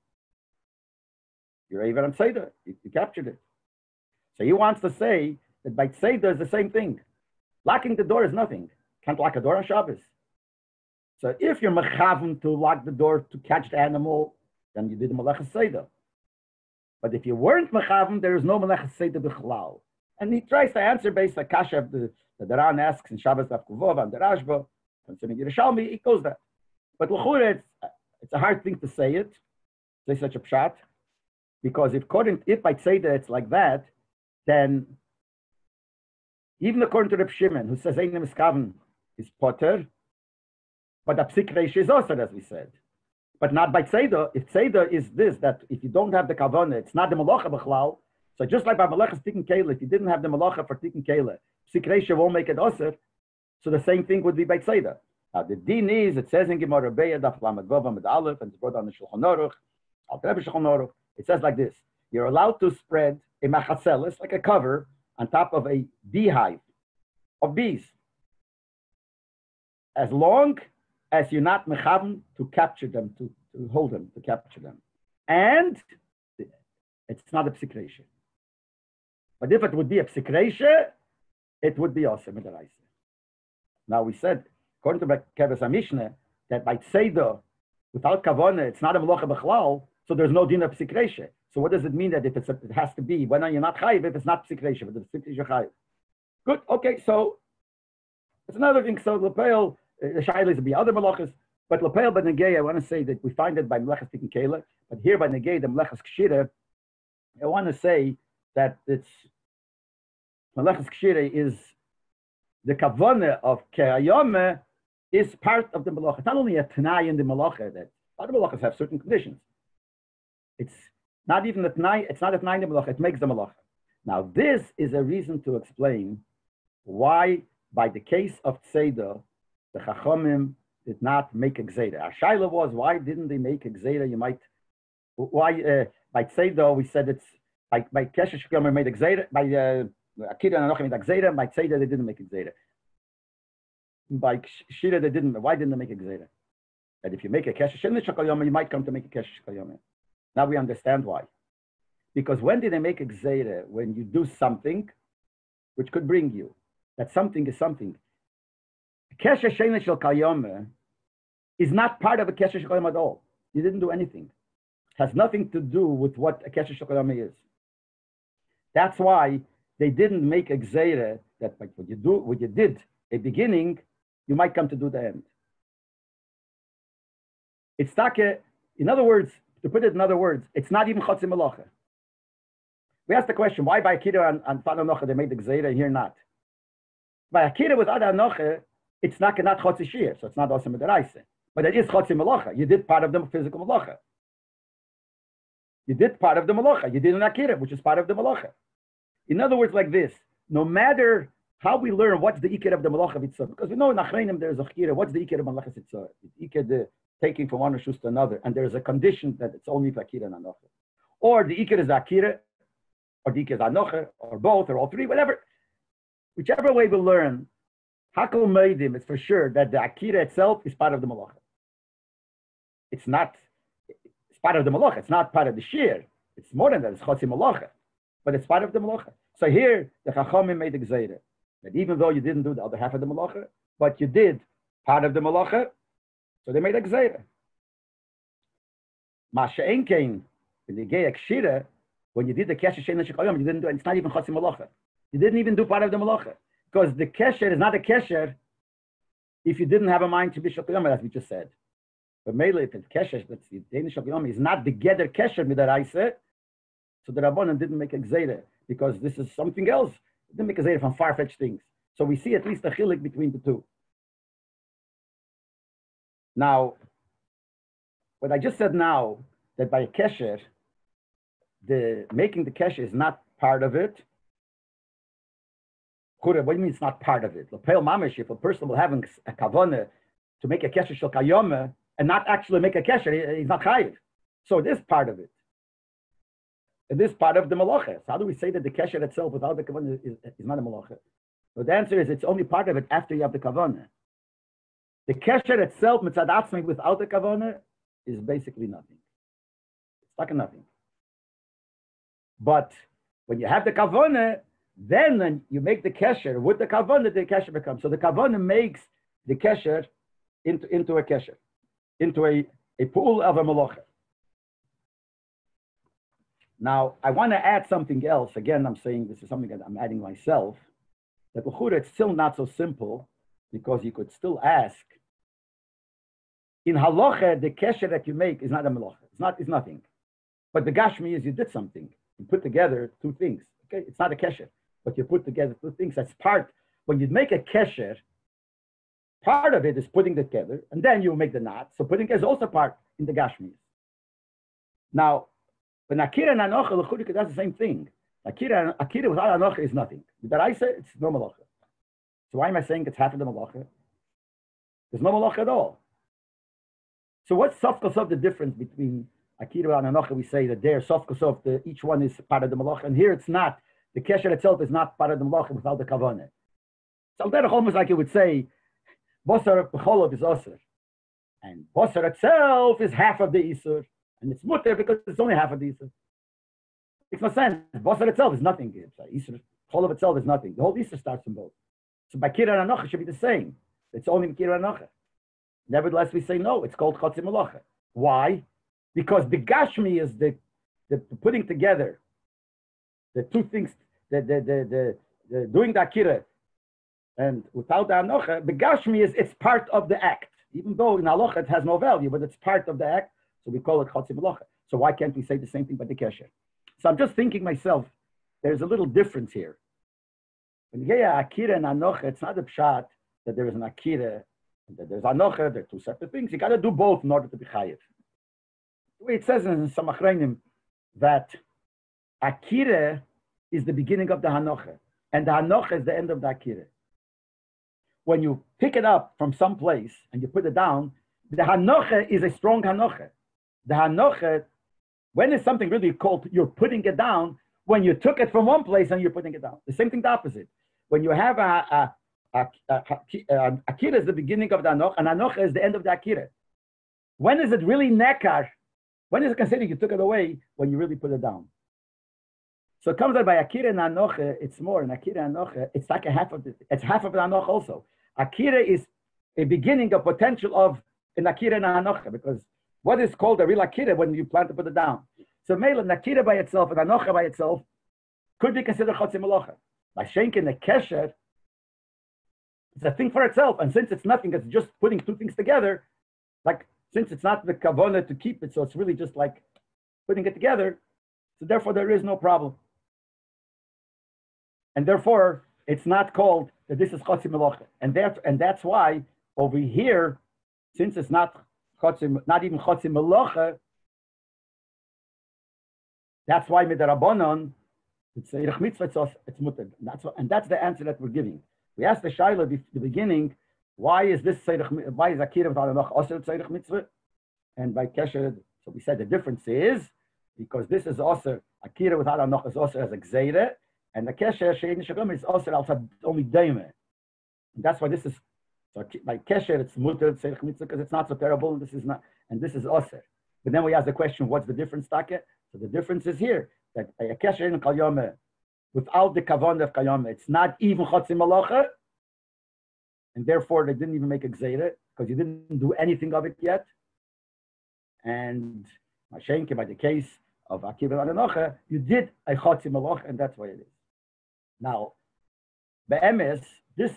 You're even on Tzeidah. You captured it. So he wants to say that by Tzeidah is the same thing. Locking the door is nothing. Can't lock a door on Shabbos. So if you're mechaven to lock the door to catch the animal, then you did the Melechas Tzeidah. But if you weren't mechaven, there is no Melechas Tzeidah b'chlal. And he tries to answer based on kasha the Ran asks in Shabbos Daf Kuvov and the Rashba concerning Yerushalmi. It goes that. But l'chura, it's a hard thing to say it. Say such a pshat, because if by Tzeidah it's like that, then even according to Reb Shimon, who says Einem Miskaven is potter, but the psik reisha is also, as we said. But not by Tzeidah. If Tzeidah is this, that if you don't have the kavanah, it's not the malacha b'chlal. So just like by malachas tikkun kela, if you didn't have the malacha for tikkun kela, psik reisha won't make it osir. So the same thing would be by Tzeidah. Now the din is, it says in Gemara Beya Daf Lamed Vav Amud Aleph, and it's brought on the Shulchan Aruch, Al Rebbe Shulchan Aruch. It says like this: you're allowed to spread a machaselis, like a cover, on top of a beehive of bees, as long as you're not mechaven to capture them, to hold them, to capture them. And it's not a psik reisha. But if it would be a psik reisha, it would be also midaraisa. Now we said, according to Keves HaMishnah, that by Tzeidah, without kavanah, it's not a malacha b'chlal, so there's no din of psik reisha. So what does it mean that if it has to be, when you're not chayiv, if it's not psik reisha, but it's psik reisha chayiv? Good, okay, so it's another thing. So Lepel, the Shaila is to be other malachas, but Lepel by Negei, I want to say that we find it by Melechas Tikkun Kela, but here by Negei, the Melechas Kshira, I want to say that it's Melechas Kshira is the kavanah of Ke'ayome is part of the malacha. It's not only a Tanai in the malacha, that other malachas have certain conditions. It's not even a Tanai, it's not a Tanai in the malacha, it makes the malacha. Now this is a reason to explain why by the case of Tzeidah, the Chachamim did not make a Gzeira. Our Shaila was, why didn't they make a Gzeira? Why, by Tzeidah, we said it's, by Keshesh Gomer made a Gzeira, by Akira and Anocha made Gzeira. By Tzeda, they didn't make Gzeira. By Shira, they didn't. Why didn't they make Gzeira? That if you make a Kesher Shein Shekol Yom, you might come to make a Kesher Shekol Yom. Now we understand why. Because when did they make a Gzeira? When you do something which could bring you. That something is something. Kesher Shein Shekol Yom is not part of a Kesher Shekol Yom at all. You didn't do anything. It has nothing to do with what a Kesher Shekol Yom is. That's why they didn't make a Gzeira that like what you did a beginning, you might come to do the end. It's take, in other words, to put it in other words, it's not even Chotzi Melacha. We asked the question, why by Akira and Fad Anocha they made the Gzeira and here not? By Akira with Ad Anocha, it's not Chotzi Shir, so it's not Osem D'Oraisa. But it is Chotzi Melacha. You did part of the physical Melacha. You did part of the Melacha. You did an Akira, which is part of the Melacha. In other words, like this, no matter how we learn what's the Ikir of the Melacha Vitzah, because we know in Achreinim there's a Akira, what's the Ikir of Melacha Vitzah? It's Ikir the taking from one reshus to another, and there's a condition that it's only for Akira and Anocha. Or the Ikir is Akira, or the Ikir is Anocha, or both, or all three, whatever. Whichever way we learn, Hakol Meidim, it's for sure that the Akira itself is part of the Melacha. It's part of the Melacha, it's not part of the Shir. It's more than that, it's Chotzi Melacha. But it's part of the Melacha. So here, the Chachamim made the Gzeira, that even though you didn't do the other half of the Melacha, but you did part of the Melacha, so they made a Gzeira. Masha'en came in the Gei Akshira, when you did the Kesher Shein Shekol Yom, you didn't do it. It's not even Chotzi Melacha. You didn't even do part of the Melacha. Because the Kesher is not a Kesher if you didn't have a mind to be Shekol Yom, as we just said. But mainly if it's Kesher, that's the Danish Shekol Yom, is not the Geder Kesher Midaraisa, so the Rabbanan didn't make a Gzeira, because this is something else. They didn't make a Gzeira from far-fetched things. So we see at least a Chelek between the two. Now, what I just said now, that by a Kesher, the making the Kesher is not part of it. What do you mean it's not part of it? If a person will have a kavanah to make a Kesher Shel Kayoma and not actually make a Kesher, he's not chayiv. So it is part of it. It is part of the Malacha. So how do we say that the Kesher itself without the kavanah is not a Malacha? Well, the answer is it's only part of it after you have the kavanah. The Kesher itself, mitzad atzmei, without the kavanah, is basically nothing. It's like nothing. But when you have the kavanah, then when you make the Kesher with the kavanah, the Kesher becomes. So the kavanah makes the Kesher into a Kesher, into a pool of a Malacha. Now, I want to add something else. Again, I'm saying this is something that I'm adding myself. That l'chura, it's still not so simple, because you could still ask. In halacha, the kesher that you make is not a melacha. It's nothing. But the gashmi is you did something. You put together two things. Okay, it's not a kesher, but you put together two things. That's part. When you make a kesher, part of it is putting it together, and then you make the knot. So putting it is also part in the gashmi. Now, when akira and anocha l'chura, that's the same thing. Akira without anocha is nothing. But I say it's no malacha. So why am I saying it's half of the malacha? There's no malacha at all. So what's sofkosov the difference between akira and anocha? We say that there sofkosov, each one is part of the malacha, and here it's not. The kesher itself is not part of the malacha without the kavanah. So that's almost like you would say, bosar b'cholov is osir, and bosar itself is half of the isur, and it's mutter because it's only half of the isur. Makes no sense. Basar itself is nothing. Cholov itself is nothing. The whole Easter starts from both. So by Kira and Anocha should be the same. It's only Kira and Anocha. Nevertheless, we say no. It's called Chotzi Melacha. Why? Because the Gashmi is the putting together the two things. The doing the Akira and without the Anocha, the Gashmi is it's part of the act. Even though in Halacha it has no value, but it's part of the act. So we call it Chotzi Melacha. So why can't we say the same thing by the Kesher? So I'm just thinking myself, there's a little difference here. When you get Akira and Anocha, it's not a pshat that there is an Akira and that there's Anocha, they're two separate things. You got to do both in order to be chayiv. The way it says in some Achreinim that Akira is the beginning of the Hanocha, and the Hanocha is the end of the Akira. When you pick it up from some place and you put it down, the Hanocha is a strong Hanocha. The Hanocha, when is something really called, you're putting it down, when you took it from one place and you're putting it down. The same thing, the opposite. When you have akira is the beginning of the anocha, and anocha is the end of the akira. When is it really nekar? When is it considered you took it away? When you really put it down. So it comes out by akira and anocha. It's more. And akira and anocha, it's like it's half of the anocha also. Akira is a beginning of potential of an akira and anocha, because what is called a real akira when you plan to put it down? So mele nakira by itself and anocha by itself could be considered chotzi melacha. By shenkin a kesher, it's a thing for itself, and since it's nothing, it's just putting two things together. Like since it's not the kavana to keep it, so it's really just like putting it together. So therefore, there is no problem, and therefore it's not called that this is chotzi melacha, and that's why over here, since it's not even chotzi melacha. That's why midarabanan, it's Seirach Mitzvah, it's mutter. And that's the answer that we're giving. We asked the Shaila at the beginning, why is Akira without Anoch also Seirach Mitzvah? And by Kesher, so we said the difference is, because this is also, Akira without Anoch is also as a Gzeire, and the Kesher, Shein Shagam, is also only Daime. And that's why this is, so by Kesher, it's mutter, Seirach Mitzvah, because it's not so terrible, and this is Osir. But then we ask the question, what's the difference, Take? So the difference is here that a kesher in kalyome, without the kavon of kalyome, it's not even chotzi malacha, and therefore they didn't even make a gzeira because you didn't do anything of it yet. And mashenke, by the case of akiva anocha, you did a chotzi malacha, and that's why it is. Now, be'emes, this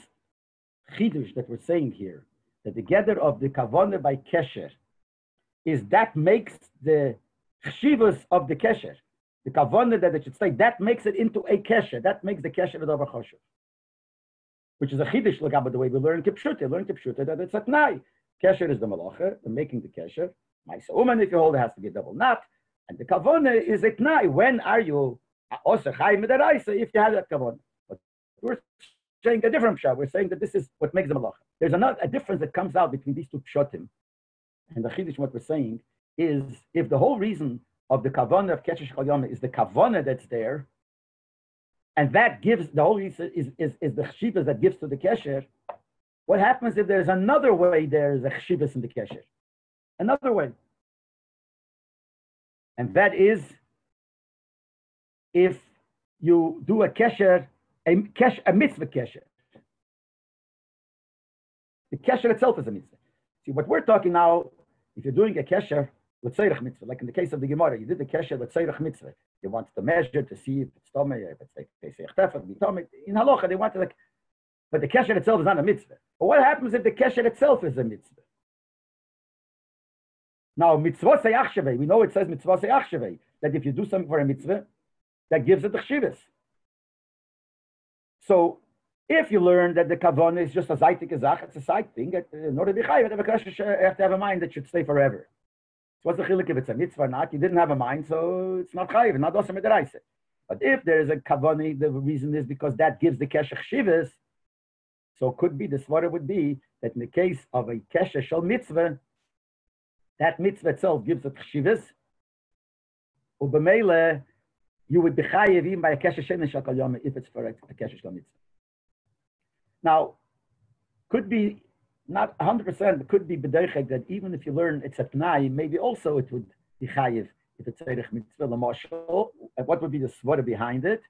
chidush that we're saying here, that the gather of the kavon by kesher is that makes the chshivas of the kesher, the kavanah that it should stay, that makes it into a kesher. That makes the kesher a davar choshev, which is a chidush l'gaba the way we learn kipshuta. Learn kipshuta that it's a tnai. Kesher is the malacha, the making the kesher. Ma'isa uman, if you hold it, has to be a double knot, and the kavanah is a tnai. When are you also chayim midaraisa if you have that kavanah? But we're saying a different pshat. We're saying that this is what makes the malacha. There's a difference that comes out between these two pshatim, and the chidush what we're saying is if the whole reason of the kavanah of Kesher Shechal Yom is the kavanah that's there, and that gives the whole reason is the chshivas that gives to the kesher. What happens if there's another way there's a chshivas in the kesher? Another way. And that is if you do a kesher, a mitzvah kesher. The kesher itself is a mitzvah. See, what we're talking now, if you're doing a kesher, L'tzeirach mitzvah, like in the case of the Gemara, you did the kesher l'tzeirach mitzvah. You wanted to measure to see if it's tomei, if it's like they say tomei. In halacha, they wanted like, but the kesher itself is not a mitzvah. But what happens if the kesher itself is a mitzvah? Now, mitzvah seyach shavei, we know it says mitzvah seyach shavei, that if you do something for a mitzvah, that gives it the chshivas. So, if you learn that the kavanah is just a zaytik azach, it's a side thing. In order to be chayav, you have to have a mind that should stay forever. What's the chiluk if it's a mitzvah or not? You didn't have a mind, so it's not chayiv, not osam midaraisa. But if there is a kavanah, the reason is because that gives the kesher chshivas. So could be the svara would be that in the case of a kesher shel mitzvah, that mitzvah itself gives a chshivas. Ubemele, you would be chayiv even by a kesher shemen shel kol yom if it's for a kesher shel mitzvah. Now, could be not 100%, but could be b'deichek that even if you learn it's a tnai, maybe also it would be chayiv if it's Seirach Mitzvah l'mashal. And what would be the svara behind it?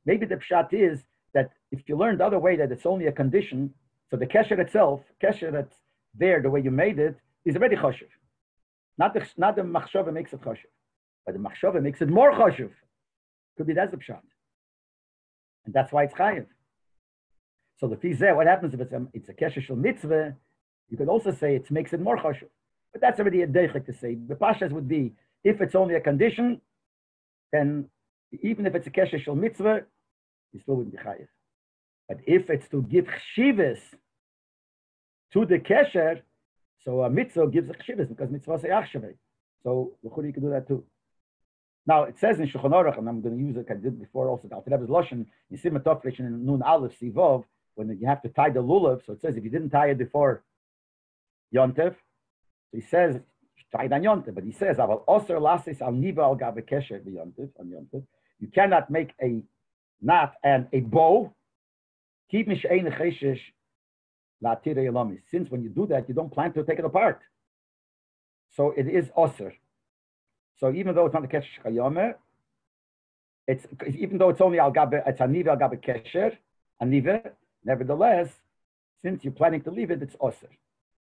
Maybe the pshat is that if you learn the other way that it's only a condition, so the kesher itself, kesher that's there, the way you made it, is already choshev. Not the machshava makes it choshev, but the machshava makes it more choshev. Could be that's the pshat, and that's why it's chayiv. So the fizeh, what happens if it's a kesher shel mitzvah? You could also say it makes it more choshev, but that's already a deichek to say. The pashas would be if it's only a condition, then even if it's a kesher shel mitzvah, you still wouldn't be chayiv. But if it's to give chshivas to the kesher, so a mitzvah gives a chshivas because mitzvah say achshavei. So you can do that too. Now it says in Shulchan Aruch, and I'm going to use it. I did before also. Al Rebbe's Lashon in Simon Tofresh and Nun Aleph Sivov when you have to tie the lulav. So it says if you didn't tie it before Yontev, so he says tied on Yontev, but he says aval oser lasis al niva al gabe kesher b'Yontev on Yontev. You cannot make a knot and a bow. Since when you do that, you don't plan to take it apart. So it is osir. So even though it's not a kesher shekayomer, even though it's only it's anive al gabe kesher, anive, nevertheless, since you're planning to leave it, it's osir.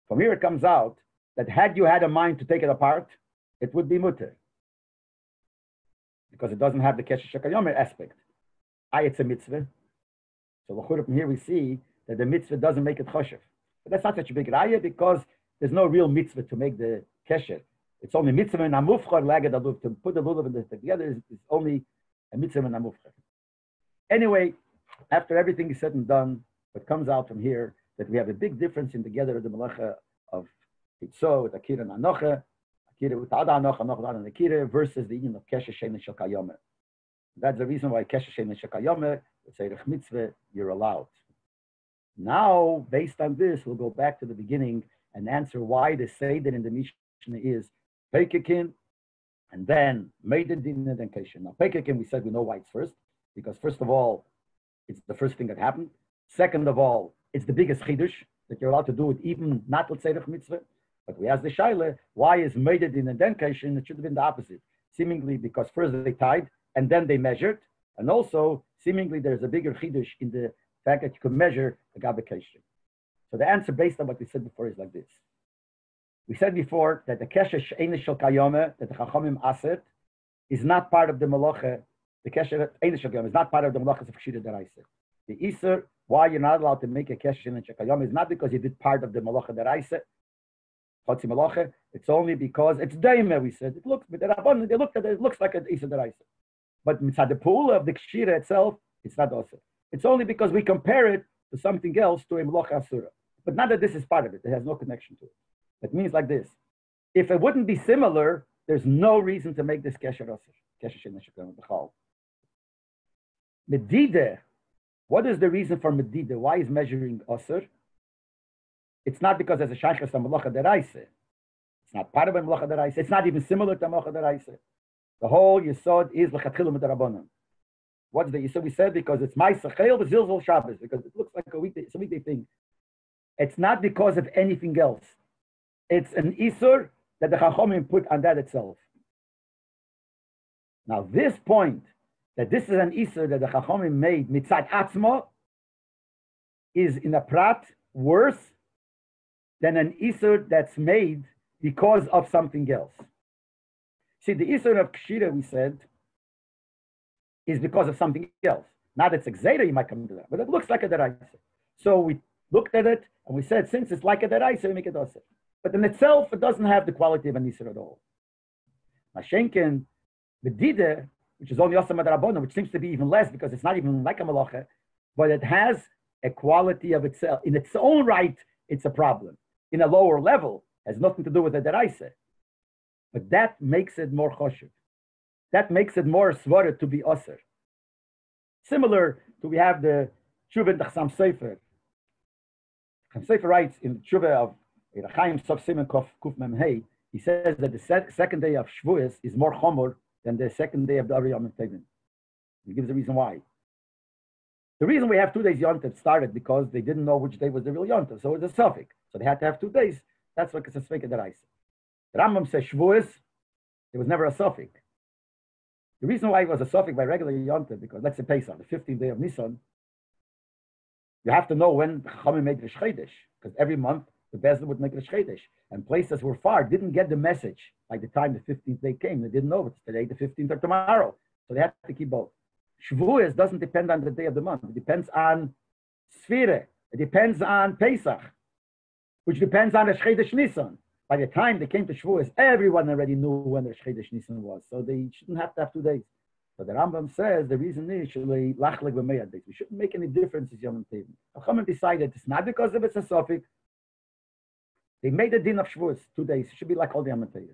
From here it comes out that had you had a mind to take it apart, it would be mutter. Because it doesn't have the kesher shekayomer aspect. It's a mitzvah. So from here we see that the mitzvah doesn't make it choshev. But that's not such a big raya because there's no real mitzvah to make the kesher. It's only mitzvah and amufchar lagad aluv. To put the lulav and the together is only a mitzvah and amufchar. Anyway, after everything is said and done, what comes out from here that we have a big difference in the gather of the malacha of hitzo with akira and anocha, akira with ada anocha, anocha and akira versus the union of kesher shein and shakayomer. That's the reason why kesher shein and shakayomer, let's say the mitzvah, you're allowed. Now, based on this, we'll go back to the beginning and answer why the seder in the Mishnah is pekekin and then maiden din and then kesher. Now, pekekin, we said we know why it's first, because first of all, it's the first thing that happened. Second of all, it's the biggest chidush that you're allowed to do it, even not let's say the mitzvah. But we ask the shaila, why is maiden din and then kesher? It should have been the opposite, seemingly because first they tied and then they measured, and also seemingly there's a bigger chidush in the fact that you could measure the gabe kesher. So the answer based on what we said before is like this. We said before that the kesher she'ein shel kayome, that the chachamim aset, is not part of the malacha. The kesher she'ein shel kayome is not part of the malachas of kshira deraisa. The iser, why you're not allowed to make a kesher she'ein shel kayome, is not because you did part of the malacha deraisa, chotzi malacha. It's only because it's daima. We said it looks, but they looked at it. It looks like an iser deraisa. But mitzad the pool of the kshira itself, it's not also. It's only because we compare it to something else, to a malacha asura. But not that this is part of it. It has no connection to it. It means like this. If it wouldn't be similar, there's no reason to make this kesher osir. Kesher she'ein shel kayome. Medida. What is the reason for medida? Why is measuring osir? It's not because there's a shaykhas to malacha deraisa. It's not part of a malacha deraisa. It's not even similar to malacha deraisa. The whole yesod is l'chatchilu midarabanan. What's the yesod? We said because it's ma'aseh chayil v'zilzul Shabbos, because it looks like it's a weekday thing. It's not because of anything else. It's an isur that the chachamim put on that itself. Now this point, that this is an isur that the chachamim made mitzad atzma, is in a prat worse than an isur that's made because of something else. See, the isur of kshira, we said, is because of something else. Not it's exera, you might come to that, but it looks like a deraisa. So we looked at it and we said, since it's like a deraisa, we make it osir. But in itself, it doesn't have the quality of an isur at all. Mashenkin, the dida, which is only osir madarabona, which seems to be even less because it's not even like a malacha, but it has a quality of itself. In its own right, it's a problem. In a lower level, has nothing to do with the deraisa. But that makes it more choshev. That makes it more svara to be osir. Similar to we have the Tshuva in the Chassam Sofer. Chassam Sofer writes in the Tshuva of Chaim Sof Simen Kuf Mem Hey, he says that the second day of Shavuos is more chomor than the second day of the Ari Yom Tov. He gives the reason why. The reason we have 2 days Yom Tov started because they didn't know which day was the real Yom Tov, so it was a suffix. So they had to have 2 days. That's what it's a sveka deraisa. The Rambam says Shavuos, it was never a suffix. The reason why it was a suffix by regular Yom Tov, because let's say Pesach, the 15th day of Nisan, you have to know when Chachamim made Rish Chodesh, because every month the Bezdin would make Rish Chodesh, and places were far didn't get the message by the time the 15th day came. They didn't know it's today, the 15th, or tomorrow, so they had to keep both. Shavuos doesn't depend on the day of the month. It depends on Sfire. It depends on Pesach, which depends on Rish Chodesh Nisan. By the time they came to Shavuos, everyone already knew when Rish Chodesh Nisan was, so they shouldn't have to have 2 days. So the Rambam says the reason is we shouldn't make any differences. Yom Tov. Chachamim decided it's not because of it's a suffix. They made a din of Shavuos 2 days. It should be like all the Yom Tov.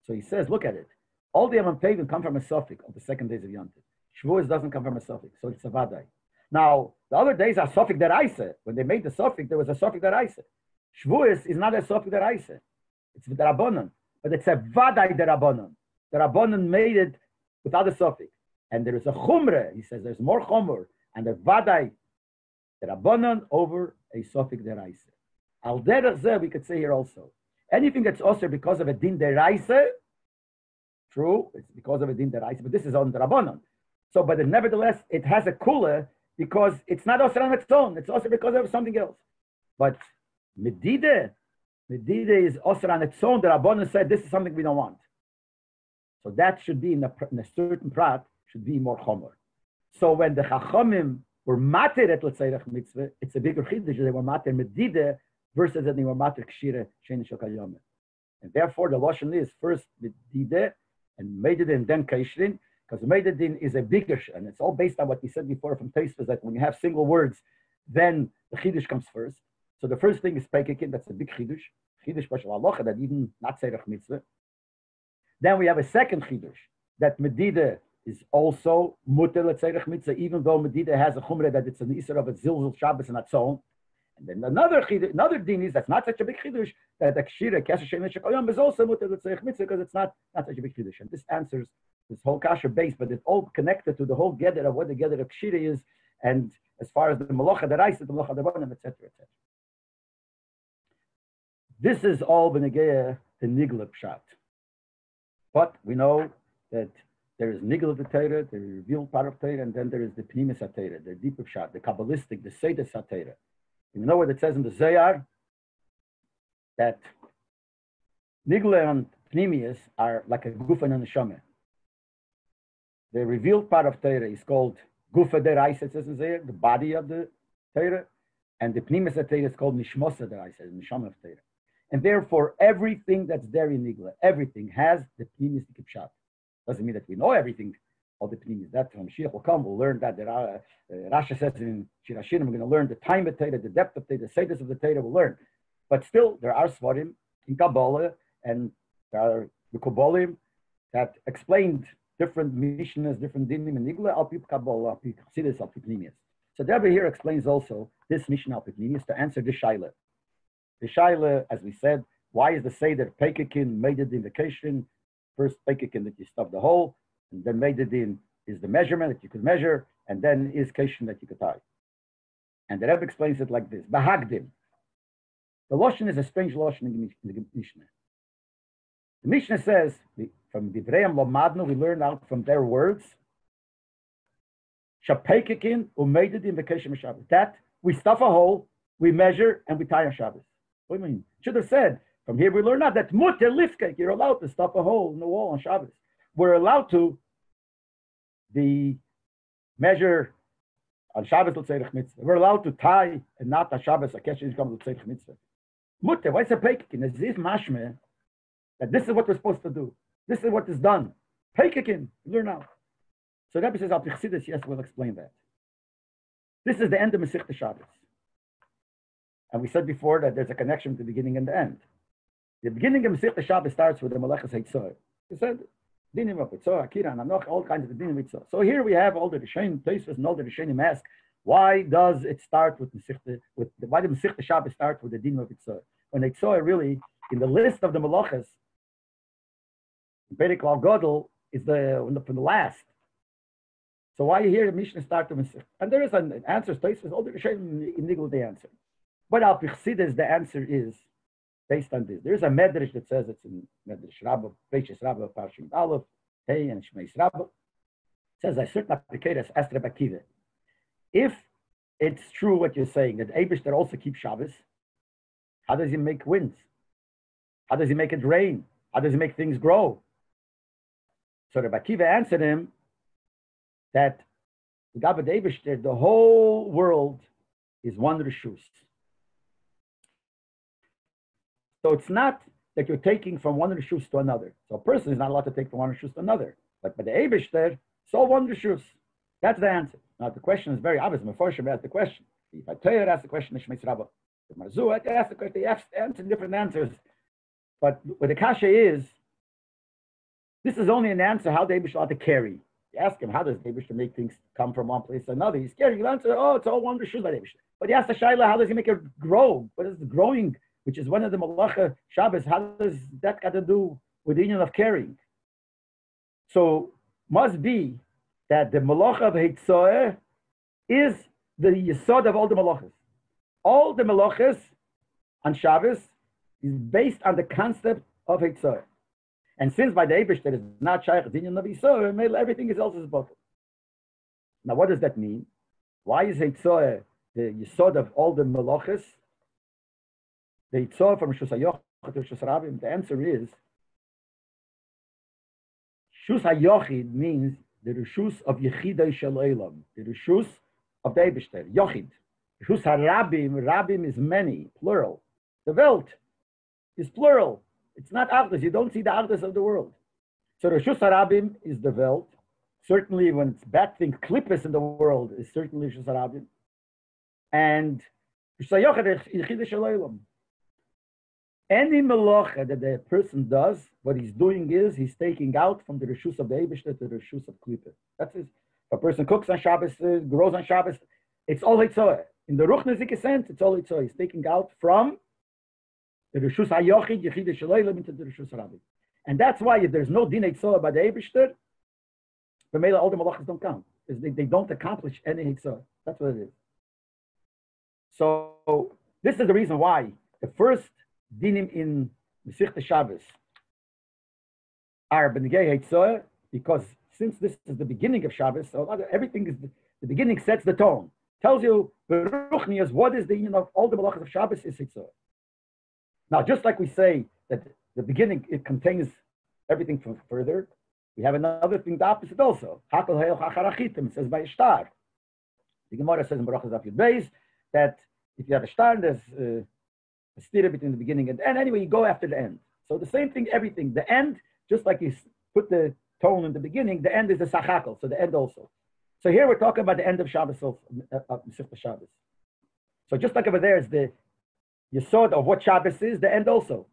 So he says, look at it. All the Yom Tov come from a suffix of the second days of Yom Tov. Shavuos doesn't come from a suffix, so it's a vadai. Now the other days are suffix deraisa. When they made the suffix, there was a suffix deraisa. Shavuos is not a suffix deraisa. It's the Rabbanon, but it's a vadai the Rabbanon. The Rabbanon made it without a suffix. and there is a chumre. He says there's more chumur, and the vadai, the rabbanon over a sofik deraisa. Al derech we could say here also, anything that's also because of a din deraisa, true, it's because of a din deraisa, but this is on the rabbanon. So, but nevertheless, it has a kula because it's not also on its own. It's also because of something else. But medida is also on its own. The rabbanon said this is something we don't want. So that should be in a certain prat should be more chomer. So when the chachamim were matir at l'tzerech mitzvah, it's a bigger chiddush. They were matir medida versus that they were matir kshira shein shokayom. And therefore the lashon is first medida and medida and then kaishrin, because medidin is a bigger, and it's all based on what we said before from Tosfos, that when you have single words, then the chiddush comes first. So the first thing is pekekin, that's a big chiddush b'shal halacha, that even not tzerech mitzvah. Then we have a second chiddush, that medida is also muter l'tzerech mitzvah, even though medida has a chumrah that it's an isur of a zilzul Shabbos and its own. And then another din is that's not such a big chiddush, that the kshira kesher shein shekayom is also muter l'tzerech mitzvah because it's not such a big chiddush. And this answers this whole kasher base, but it's all connected to the whole gather of what the gather of kshira is, and as far as the malacha deraisa, the malacha derabanan, etc., etc. This is all b'negeya the nigla pshat. But we know that there is nigla the Torah, the revealed part of Torah, and then there is the pnimis HaTorah, the deeper pshat, the kabbalistic, the seidas HaTorah. You know what it says in the Zohar? That nigla and pnimius are like a gufa and a neshama. The revealed part of Torah is called gufa deraisa, it says in Zohar, the body of the Torah, and the pnimis HaTorah is called nishmosa deraisa, the neshama of Torah. And therefore, everything that's there in Nigla, everything has the pnimis pshat. Doesn't mean that we know everything, all the pnimis. That when Mashiach will come, we'll learn that. Rashi says in Shirashirim, we're going to learn the time of Torah, the depth of Torah, the status of the Torah, we'll learn. But still, there are svarim in Kabbalah, and there are the Kabbalim that explained different mishnahs, different dinim in Nigla, al pi Kabbalah, al pi Chassidus, al pi pnimius. So the Rebbe here explains also this mishnah al pi pnimius to answer this shaila. The shaila, as we said, why is the seder pekekin made it in vacation? First pekekin that you stuff the hole, and then made it in is the measurement that you could measure, and then is keshin that you could tie. And the Rebbe explains it like this: Bahagdim. The lashon is a strange lashon in the Mishnah. The Mishnah says from Divrei Lomadnu, we learn out from their words. Shapekekin umeded in vacation Shabbos. That we stuff a hole, we measure, and we tie on Shabbos. What do you mean? Should have said, from here we learn out that muter lifkek, you're allowed to stuff a hole in the wall on Shabbos. We're allowed to measure on Shabbos l'tzerich mitzvah. We're allowed to tie and not on Shabbos a kesher comes l'tzerich mitzvah. Muter, why is it pekekin? As if mashmeh that this is what we're supposed to do. This is what is done. Pekekin, learn out. So Rebbe says, Al Chassidus, yes, we'll explain that. This is the end of Masechta Shabbos. And we said before that there's a connection with the beginning and the end. The beginning of Masechta Shabbos starts with the Melechus Heitzor. We said, Dinim of Heitzor, Akira, and Anoch, all kinds of Dinim of Heitzor. So here we have all the Rishonim, Tosfos, and all the Rishonim ask, why does it start with Masechta, why did Masechta Shabbos start with the Dinim of Heitzor? When Heitzor really, in the list of the Melechus, Perek Al Gadol is from the last. So why you hear the Mishnah start with Masechta? And there is an answer, Tosfos, all the Rishonim in Nigel they answer. But Al Pichsidus, the answer is based on this. There's a medrash that says it's in Medrash Rabbah, Beishas Rabbah, Parshim Aleph, Hey, and Shmeis Rabbah. It says, I certain applicators asked Rabbi Akiva, if it's true what you're saying, that Eibishter also keeps Shabbos, how does he make winds? How does he make it rain? How does he make things grow? So Rabbi Akiva answered him that the Gabbat Eibishter, the whole world is one reshus. So it's not that you're taking from one reshus to another. So a person is not allowed to take from one reshus to another. But by the Eibishter, so one reshus. That's the answer. Now the question is very obvious. Meforshim asked the question. If I tell you, ask the question, Shmeis Rabbah. If Marzu asked the question, they answer different answers. But what the kasha is, this is only an answer how the Eibishter ought to carry. You ask him, how does the Eibishter make things come from one place to another? He's carrying. He'll answer, oh, it's all one reshus by the Eibishter. But you ask the Shaila, how does he make it grow? What is the growing? Which is one of the Malacha Shabbos, how does that got to do with the union of carrying? So must be that the Malacha of Hitzoeh is the Yesod of all the Malachas. All the Malachas on Shabbos is based on the concept of Hitzoeh. And since by the Eibush that is not Shaykh Dinyan of Hitzoeh, everything is else is bottle. Now, what does that mean? Why is Hitzoeh the Yesod of all the Malachas? The Hitzoeh from Shus HaYochid to Shus Rabim, the answer is Shus HaYochid means the Rishus of Yechidei Shel Eilam, the Rishus of the Eibishter, Yochid. Rishus HaRabim, Rabim is many, plural. The Welt is plural. It's not Achdus. You don't see the Achdus of the world. So Rishus HaRabim is the Welt. Certainly when it's bad things, Klippus in the world is certainly Rishus HaRabim. And Rishus HaYochid is Yechidei Shel Eilam. Any melacha that the person does, what he's doing is he's taking out from the reshus of the Eibishter to the reshus of Klippah. That's it. If a person cooks on Shabbos, grows on Shabbos, it's all Hitzoeh. In the Ruchnezik sense, it's all Hitzoeh. He's taking out from the reshus hayochid, Yechidei Shel Eilam into the reshus Rabbi. And that's why if there's no din Hitzoeh by the Eibishter, the Mela all the malachas don't count. Because they don't accomplish any Hitzoeh. That's what it is. So this is the reason why the first dinim in Masechta Shabbos are B'negei Hitzoeh, because since this is the beginning of Shabbos, so everything is the beginning sets the tone. Tells you Beruchnias what is the all the malachas of Shabbos is Hitzoeh. Now, just like we say that the beginning it contains everything from further, we have another thing the opposite also. Hakol Heil Chacharachitim, it says by a star. The Gemara says in Barachas Daf Yud Beis that if you have a star, there's a stira between the beginning and the end. Anyway, you go after the end. So the same thing, everything. The end, just like you put the tone in the beginning, the end is the sachakol, so the end also. So here we're talking about the end of Shabbos, of Masechta Shabbos. So just like over there is the yesod of what Shabbos is, the end also.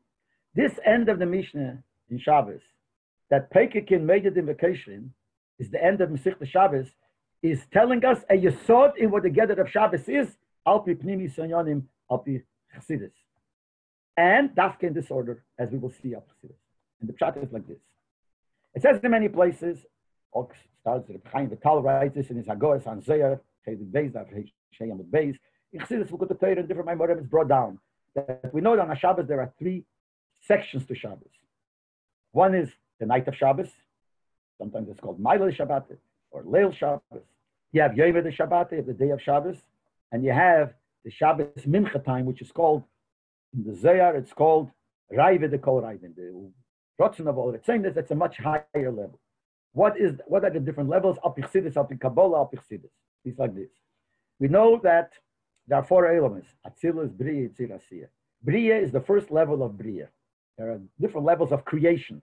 This end of the Mishnah in Shabbos, that Peikikin made it invocation, is the end of Masechta Shabbos, is telling us a yesod in what the gather of Shabbos is, alpi pnimi sonyonim, alpi chassidus. And dafke in this order, as we will see up here. And the pshat is like this. It says in many places, all starts with Chaim Vital writes this in his Hagoas on Zayar, Chaydik Beis, Shayam with Beis. In Chassidus, we the Torah and different Maimorim is brought down. That we know that on Shabbos there are three sections to Shabbos. One is the night of Shabbos. Sometimes it's called Mailel Shabbat or Leil Shabbos. You have Yom the Shabbat, you have the day of Shabbos, and you have the Shabbos Mincha time, which is called in the Zohar, it's called Raive de Kol Raive, the Rotzen of all. It's saying that that's a much higher level. What are the different levels? Al Pichsidis, Al Kabbalah, Al Pichsidis. It's like this. We know that there are four elements: Atzilus, Bria, Yitzir, Asiyah. Bria is the first level of Bria. There are different levels of creation,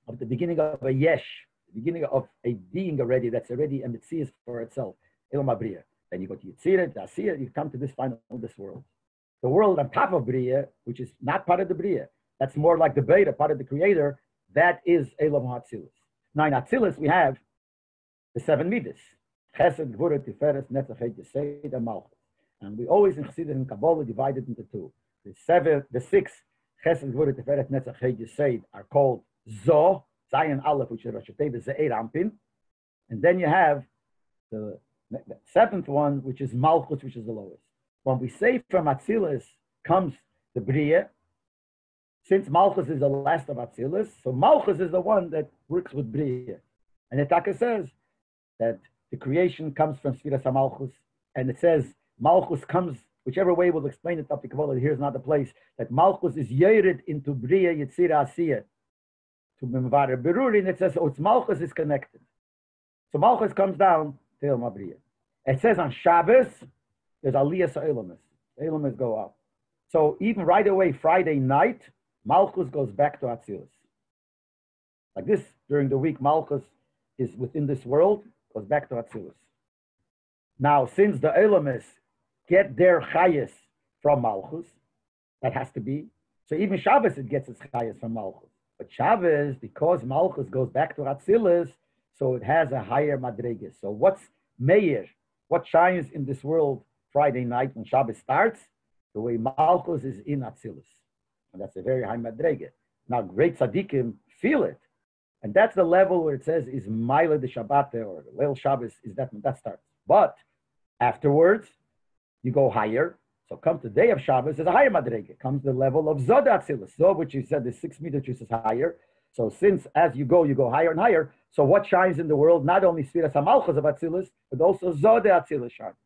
of the beginning of a yesh, the beginning of a being already that's already and it sees for itself. Elam Bria. Then you go to Yitzir, Asiyah, you come to this final this world. The world on top of Bria, which is not part of the Bria, that's more like the Beta, part of the Creator, that is Elam HaAtzilus. Now in Atzilus, we have the seven Midas. Chesed, Gvura, Tiferes, Netzach, Yesed, and Malchus. And we always in Chassidus and Kabbalah divide it into two. The six, Chesed, Gvura, Tiferes, Netzach, Yesed, are called Zo, Zayin Aleph, which is Rosh Hashanah, Ze'er Ampin. And then you have the seventh one, which is Malchus, which is the lowest. When we say from Atzilus comes the Bria, since Malchus is the last of Atzilus, so Malchus is the one that works with Bria. And the Taka says that the creation comes from Sfiras HaMalchus, and it says Malchus comes, whichever way we'll explain it up to Kabbalah, here's not the place, that Malchus is yered into Bria, Yetzira, Asiyah, to Memvara Beruri, and it says, oh, it's Malchus is connected. So Malchus comes down to Ilma Bria. It says on Shabbos, there's Aliyah Elomis. Elomis go up. So even right away, Friday night, Malchus goes back to Atzilus. Like this, during the week, Malchus is within this world, goes back to Atzilus. Now, since the Elomis get their Chayas from Malchus, that has to be. So even Shabbos, it gets its Chayas from Malchus. But Shabbos, because Malchus goes back to Atzilus, so it has a higher Madreges. So what's Meir? What shines in this world Friday night when Shabbos starts? The way Malchus is in Atzilus. And that's a very high Madrege. Now, great tzaddikim feel it. And that's the level where it says is Maila de Shabbat or Leil Shabbos is that starts. But afterwards, you go higher. So come to the day of Shabbos, there's a higher Madrege. Comes the level of Zod Atzilus. Zod, which you said is 6 meters, which is higher. So since as you go higher and higher. So what shines in the world? Not only Sfiras HaMalchus of Atzilus, but also Zod Atzilus shines.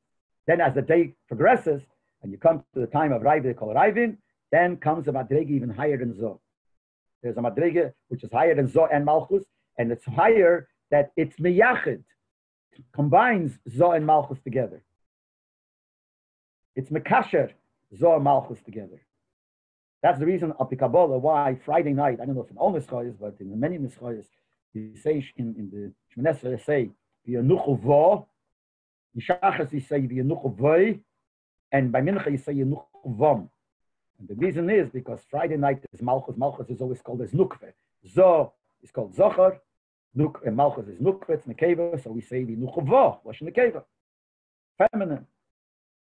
Then as the day progresses, and you come to the time of Raivin, they call it Raivin, then comes a Madrege even higher than Zod. There's a Madrege which is higher than Zod and Malchus, and it's higher that it's Meyachid, combines Zod and Malchus together. It's Mekasher, Zod and Malchus together. That's the reason of the Kabbalah why Friday night, I don't know if in all Nischoyes, but in many Nischoyes, you say in the Shmones Esrei, you say, V'yanuchu vo, in Shachas you say, V'yanuchu voi, and by Mincha you say, V'yanuchu vom. And the reason is because Friday night is Malchus. Malchus is always called as Nukve. Zo is called Zochar. And Malchus is Nukve, it's Nekeva. So we say V'yanuchu vo, Wash Nekeva. Feminine.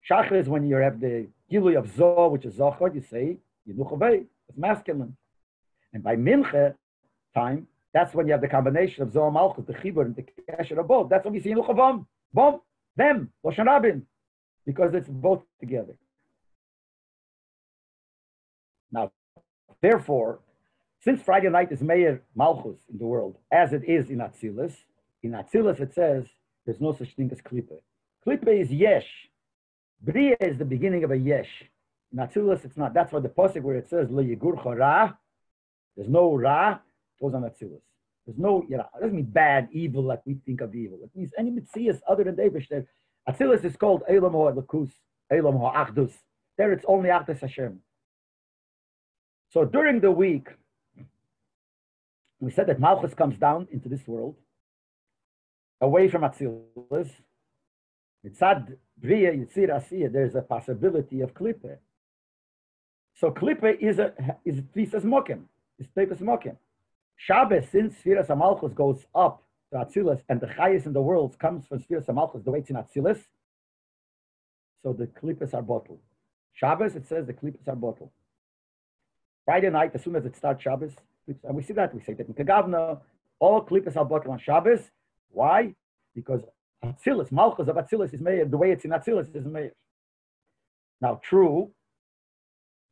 Shachar is when you have the Gilui of Zo, which is Zochar, you say V'yanuchu vei, it's masculine. And by Mincha time, that's when you have the combination of Zo and Malchus, the Chibur and the Kesher of both. That's when we see V'yanuchu vom. Bom, them, Loshen Rabin. Because it's both together. Now, therefore, since Friday night is Meir Malchus in the world, as it is in Atzilus it says there's no such thing as Klippe. Klippe is Yesh. Bria is the beginning of a Yesh. In Atzilus, it's not. That's why the pasuk where it says, Lo Yigurcha Ra, there's no Ra, goes on Atzilus. There's no, it doesn't mean bad, evil, like we think of evil. It means any Mitzias other than Davish. Atzilus is called Eilam HaLekus, Eilam HaAchdus. There it's only Achdus Hashem. So during the week, we said that Malchus comes down into this world, away from Atzilus. Mitzad Bria, Yitzir Asiyah, there's a possibility of Klippe. So Klippe is Tvisas Mokim, is Tvisas Mokim. Shabbos, since Sfiras HaMalchus goes up to Atzilus, and the highest in the world comes from Sfiras HaMalchus, the way it's in Atzilus, so the Klippes are bottled. Shabbos, it says the Klippes are bottled. Friday night, as soon as it starts Shabbos, and we see that, we say that in Kagavna, all Klippes are bottled on Shabbos. Why? Because Atzilus, Malchus of Atzilus is Meir, the way it's in Atzilus is Meir. Now, true,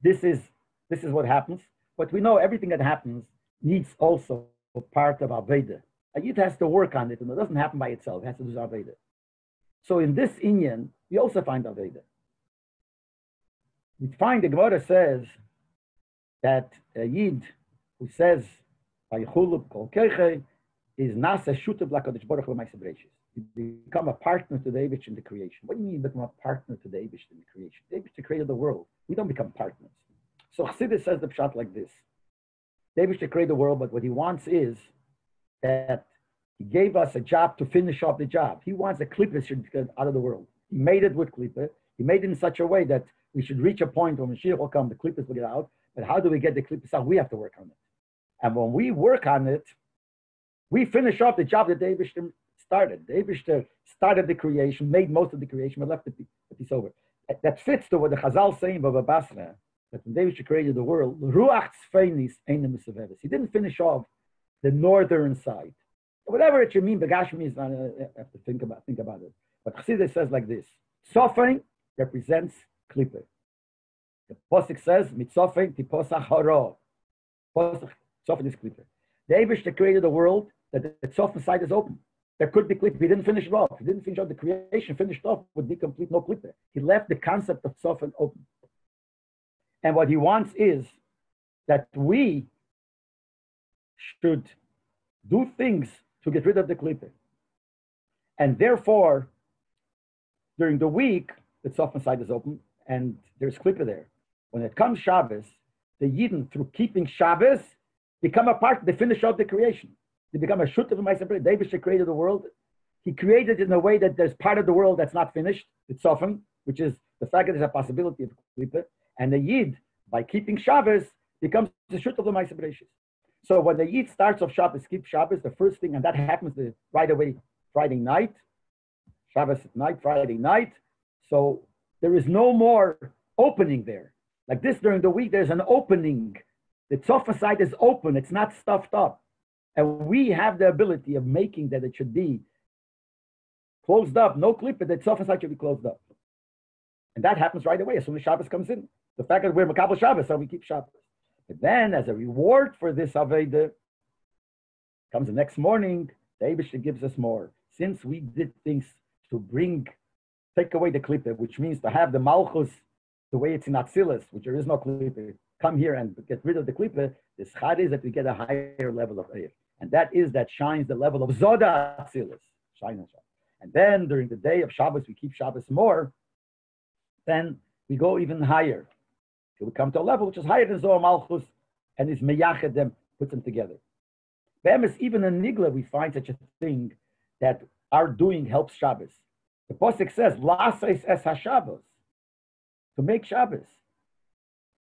this is what happens, but we know everything that happens needs also a part of Aveda. A Yid has to work on it, and it doesn't happen by itself. It has to do Aveda. So in this Inyan, we also find Aveda. We find the Gemara says that a Yid who says, Vayichulu kol keche, is nasa shutav l'kadosh baruch hu ma'aseh bereishis. You become a partner to the Eibush in the creation. What do you mean become a partner to the Eibush in the creation? The Eibush created the world. We don't become partners. So Chassidus says the pshat like this. The Eibush created the world, but what he wants is that he gave us a job to finish off the job. He wants the klippah should get out of the world. He made it with klippah. He made it in such a way that we should reach a point when Mashiach will come, the klippahs will get out. But how do we get the klippahs out? We have to work on it. And when we work on it, we finish off the job that the Eibush started. The Eibush started the creation, made most of the creation, but left the piece over. That fits to what the Chazal saying Baba Basra, that when Eibush created the world, Ruach Tzfeinis Ein Misavedes. He didn't finish off the northern side. Whatever it should mean, Begashmi is not, I have to think about it. But Chassidus says like this: Tzofein represents klippah. The Posik says, Mitzofein tiposach haro. Tzofein is klippah. The Eibush that created the world, that the Tzofein side is open. There could be klippah. He didn't finish it off. He didn't finish off the creation. Finished off would be complete, no klippah. He left the concept of Tzofein open. And what he wants is that we should do things to get rid of the klippah. And therefore, during the week, the Tzofan side is open and there's klippah there. When it comes Shabbos, the Yidden, through keeping Shabbos, become a part, they finish out the creation. They become a shut of the Ma'aseh. David created the world. He created it in a way that there's part of the world that's not finished, the Tzofan, which is the fact that there's a possibility of klippah. And the Yid, by keeping Shabbos, becomes the shut of the Ma'aseh. So when the Yid starts off Shabbos, keep Shabbos, the first thing, and that happens right away Friday night, Shabbos at night, Friday night. So there is no more opening there. Like this during the week, there's an opening. The Tzofa side is open. It's not stuffed up. And we have the ability of making that it should be closed up, no clipper, that sofa side should be closed up. And that happens right away as soon as Shabbos comes in. The fact that we're Makabel Shabbos, so we keep Shabbos. But then, as a reward for this Aveda, comes the next morning, the Eibishter gives us more. Since we did things to take away the klippe, which means to have the Malchus the way it's in Atzilus, which there is no klippe, come here and get rid of the klippe, the schad is that we get a higher level of Eir. And that shines the level of Zoda Atzilus. And then during the day of Shabbos, we keep Shabbos more. Then we go even higher. So we come to a level which is higher than Zohar Malchus, and is meyached them, puts them together. Even in Nigla, we find such a thing that our doing helps Shabbos. The Pasuk says, L'asais es HaShabbos, to make Shabbos.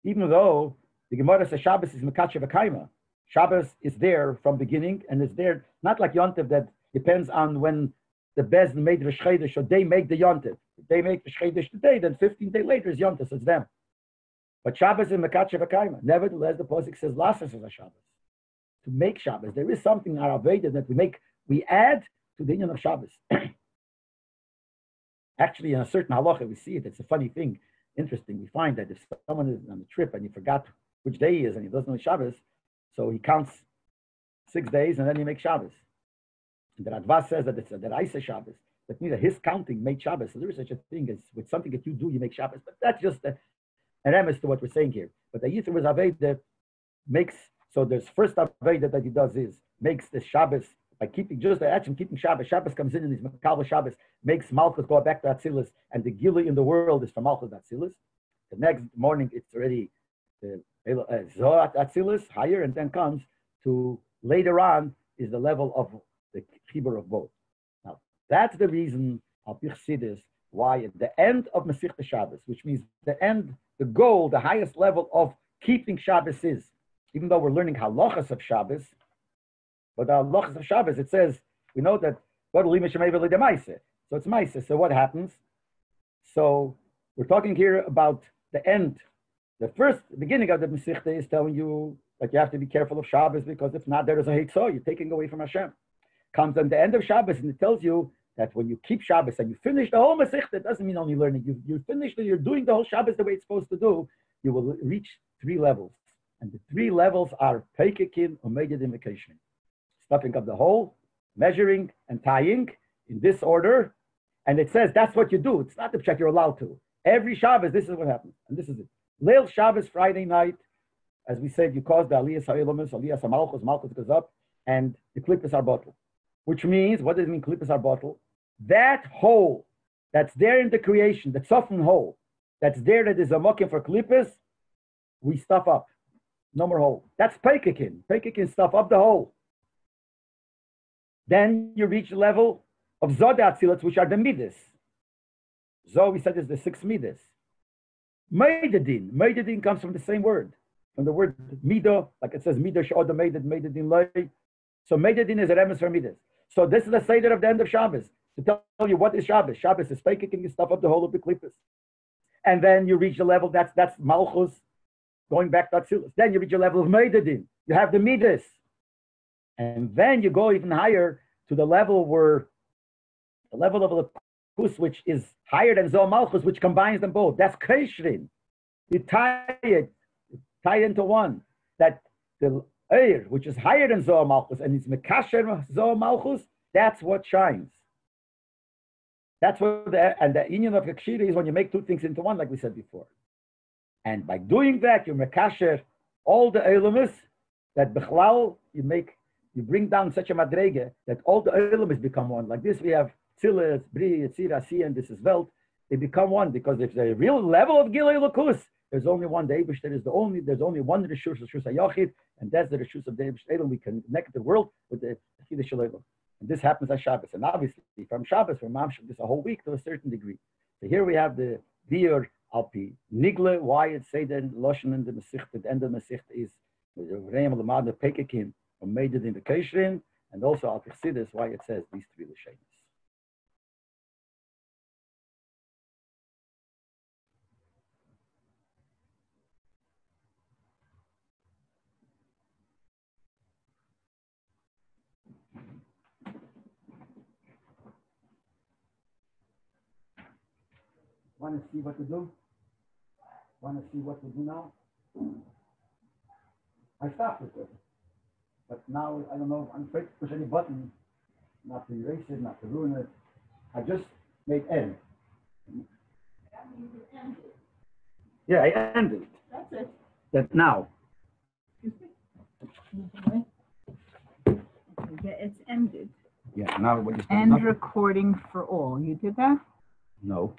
Even though the Gemara says Shabbos is Mekachev Akaima, Shabbos is there from beginning, and is there, not like Yontev that depends on when the Bez made Rosh Chodesh, or they make the Yontev. If they make Rosh Chodesh today, then 15 days later is Yontev, so it's them. But Shabbos is Mekachev Akaima. Nevertheless, the Pasuk says, L'asais es HaShabbos, to make Shabbos. There is something in our Aveda that we add to the union of Shabbos. Actually, in a certain halacha, we see it. It's a funny thing, interesting. We find that if someone is on a trip and he forgot which day he is and he doesn't know Shabbos, so he counts 6 days and then he makes Shabbos. And the Radva says that it's that I say Shabbos. That means that his counting made Shabbos. So there is such a thing as with something that you do, you make Shabbos. But that's just an emes to what we're saying here. But the Yitzer was Aveda makes, so there's first Aveda that he does is makes the Shabbos by keeping just the action, keeping Shabbos. Shabbos comes in and his Makabel Shabbos makes Malchus go back to Atzilus, and the Gili in the world is from Malchus to Atzilus. The next morning it's already the Zohar Atzilus higher, and then comes to later on is the level of the Chibur of both. Now that's the reason of Chassidus why at the end of Masechta Shabbos, which means the end, the goal, the highest level of keeping Shabbos is, even though we're learning halachas of Shabbos. But the halachas of Shabbos, it says, we know that so it's Maise. So what happens? So we're talking here about the end. The beginning of the Masechta is telling you that you have to be careful of Shabbos, because if not, there is a Heitzah, you're taking away from Hashem. Comes on the end of Shabbos and it tells you that when you keep Shabbos and you finish the whole Masechta, it doesn't mean only learning. You finish it, you're doing the whole Shabbos the way it's supposed to do, you will reach 3 levels. And the 3 levels are Peikekin, Omeged, and Vacation. Stuffing up the hole, measuring, and tying in this order. And it says that's what you do. It's not the pshat you're allowed to. Every Shabbos, this is what happens. And this is it. Leil Shabbos, Friday night, as we said, you cause the Aliyah Sa'ilamus, Aliyah Samalchus, Malchus goes up, and the klippos are bottled. Which means, what does it mean, klippos are bottled? That hole that's there in the creation, the softened hole, that's there that is a mokim for klippos, we stuff up. No more hole. That's Peikekin. Peikekin stuff up the hole. Then you reach the level of Zodat Atzilus, which are the Midas. Zo, we said, is the 6 Midas. Meidadin. Meidadin comes from the same word. From the word Mido, like it says Mido She'oda Meidad, Meidadin Loi. So Meidadin is a remes for Midas. So this is the Seder of the end of Shabbos. To tell you what is Shabbos. Shabbos is Peikekin, you stuff up the whole of the klippos. And then you reach the level, that's Malchus, going back to Atzilus. Then you reach a level of Meidadin. You have the Midas. And then you go even higher to the level of the Kus, which is higher than Zohar Malchus, which combines them both. That's Keshrin. You tie it into one. That the Eir, which is higher than Zohar Malchus, and it's Mekasher Zohar Malchus, that's what shines. That's what the union of Keshira is when you make 2 things into one, like we said before. And by doing that, you Mekasher all the Eilumis that Bechlal, you bring down such a madrege that all the Eilumis become one. Like this, we have Tzilas, Bri, Yetzira, Si, and this is Welt. They become one, because if the real level of Gilei Lukus, there's only one. The Eibishter is there's only one Rishus HaYachid, and that's the Rishus of the Eibishter. We connect the world with the Chiddush Shalom. And this happens on Shabbos. And obviously, from Shabbos, from Mamshuk, this a whole week to a certain degree. So here we have the Biur Alpi Nigle, why it say that Loshen in the Masechta, the end of the Masechta is Reim Lamad Pekekim, made it in the Keshrin, and also Al Chassidus, why it says these 3 Lashonos. Want to see what to do? Want to see what to do now? I stopped it. But now, I don't know, I'm afraid to push any button, not to erase it, not to ruin it. I just made end. Yeah, I ended. That's it. That now. Okay, yeah, it's ended. Yeah, now what you End recording for all. You did that? No.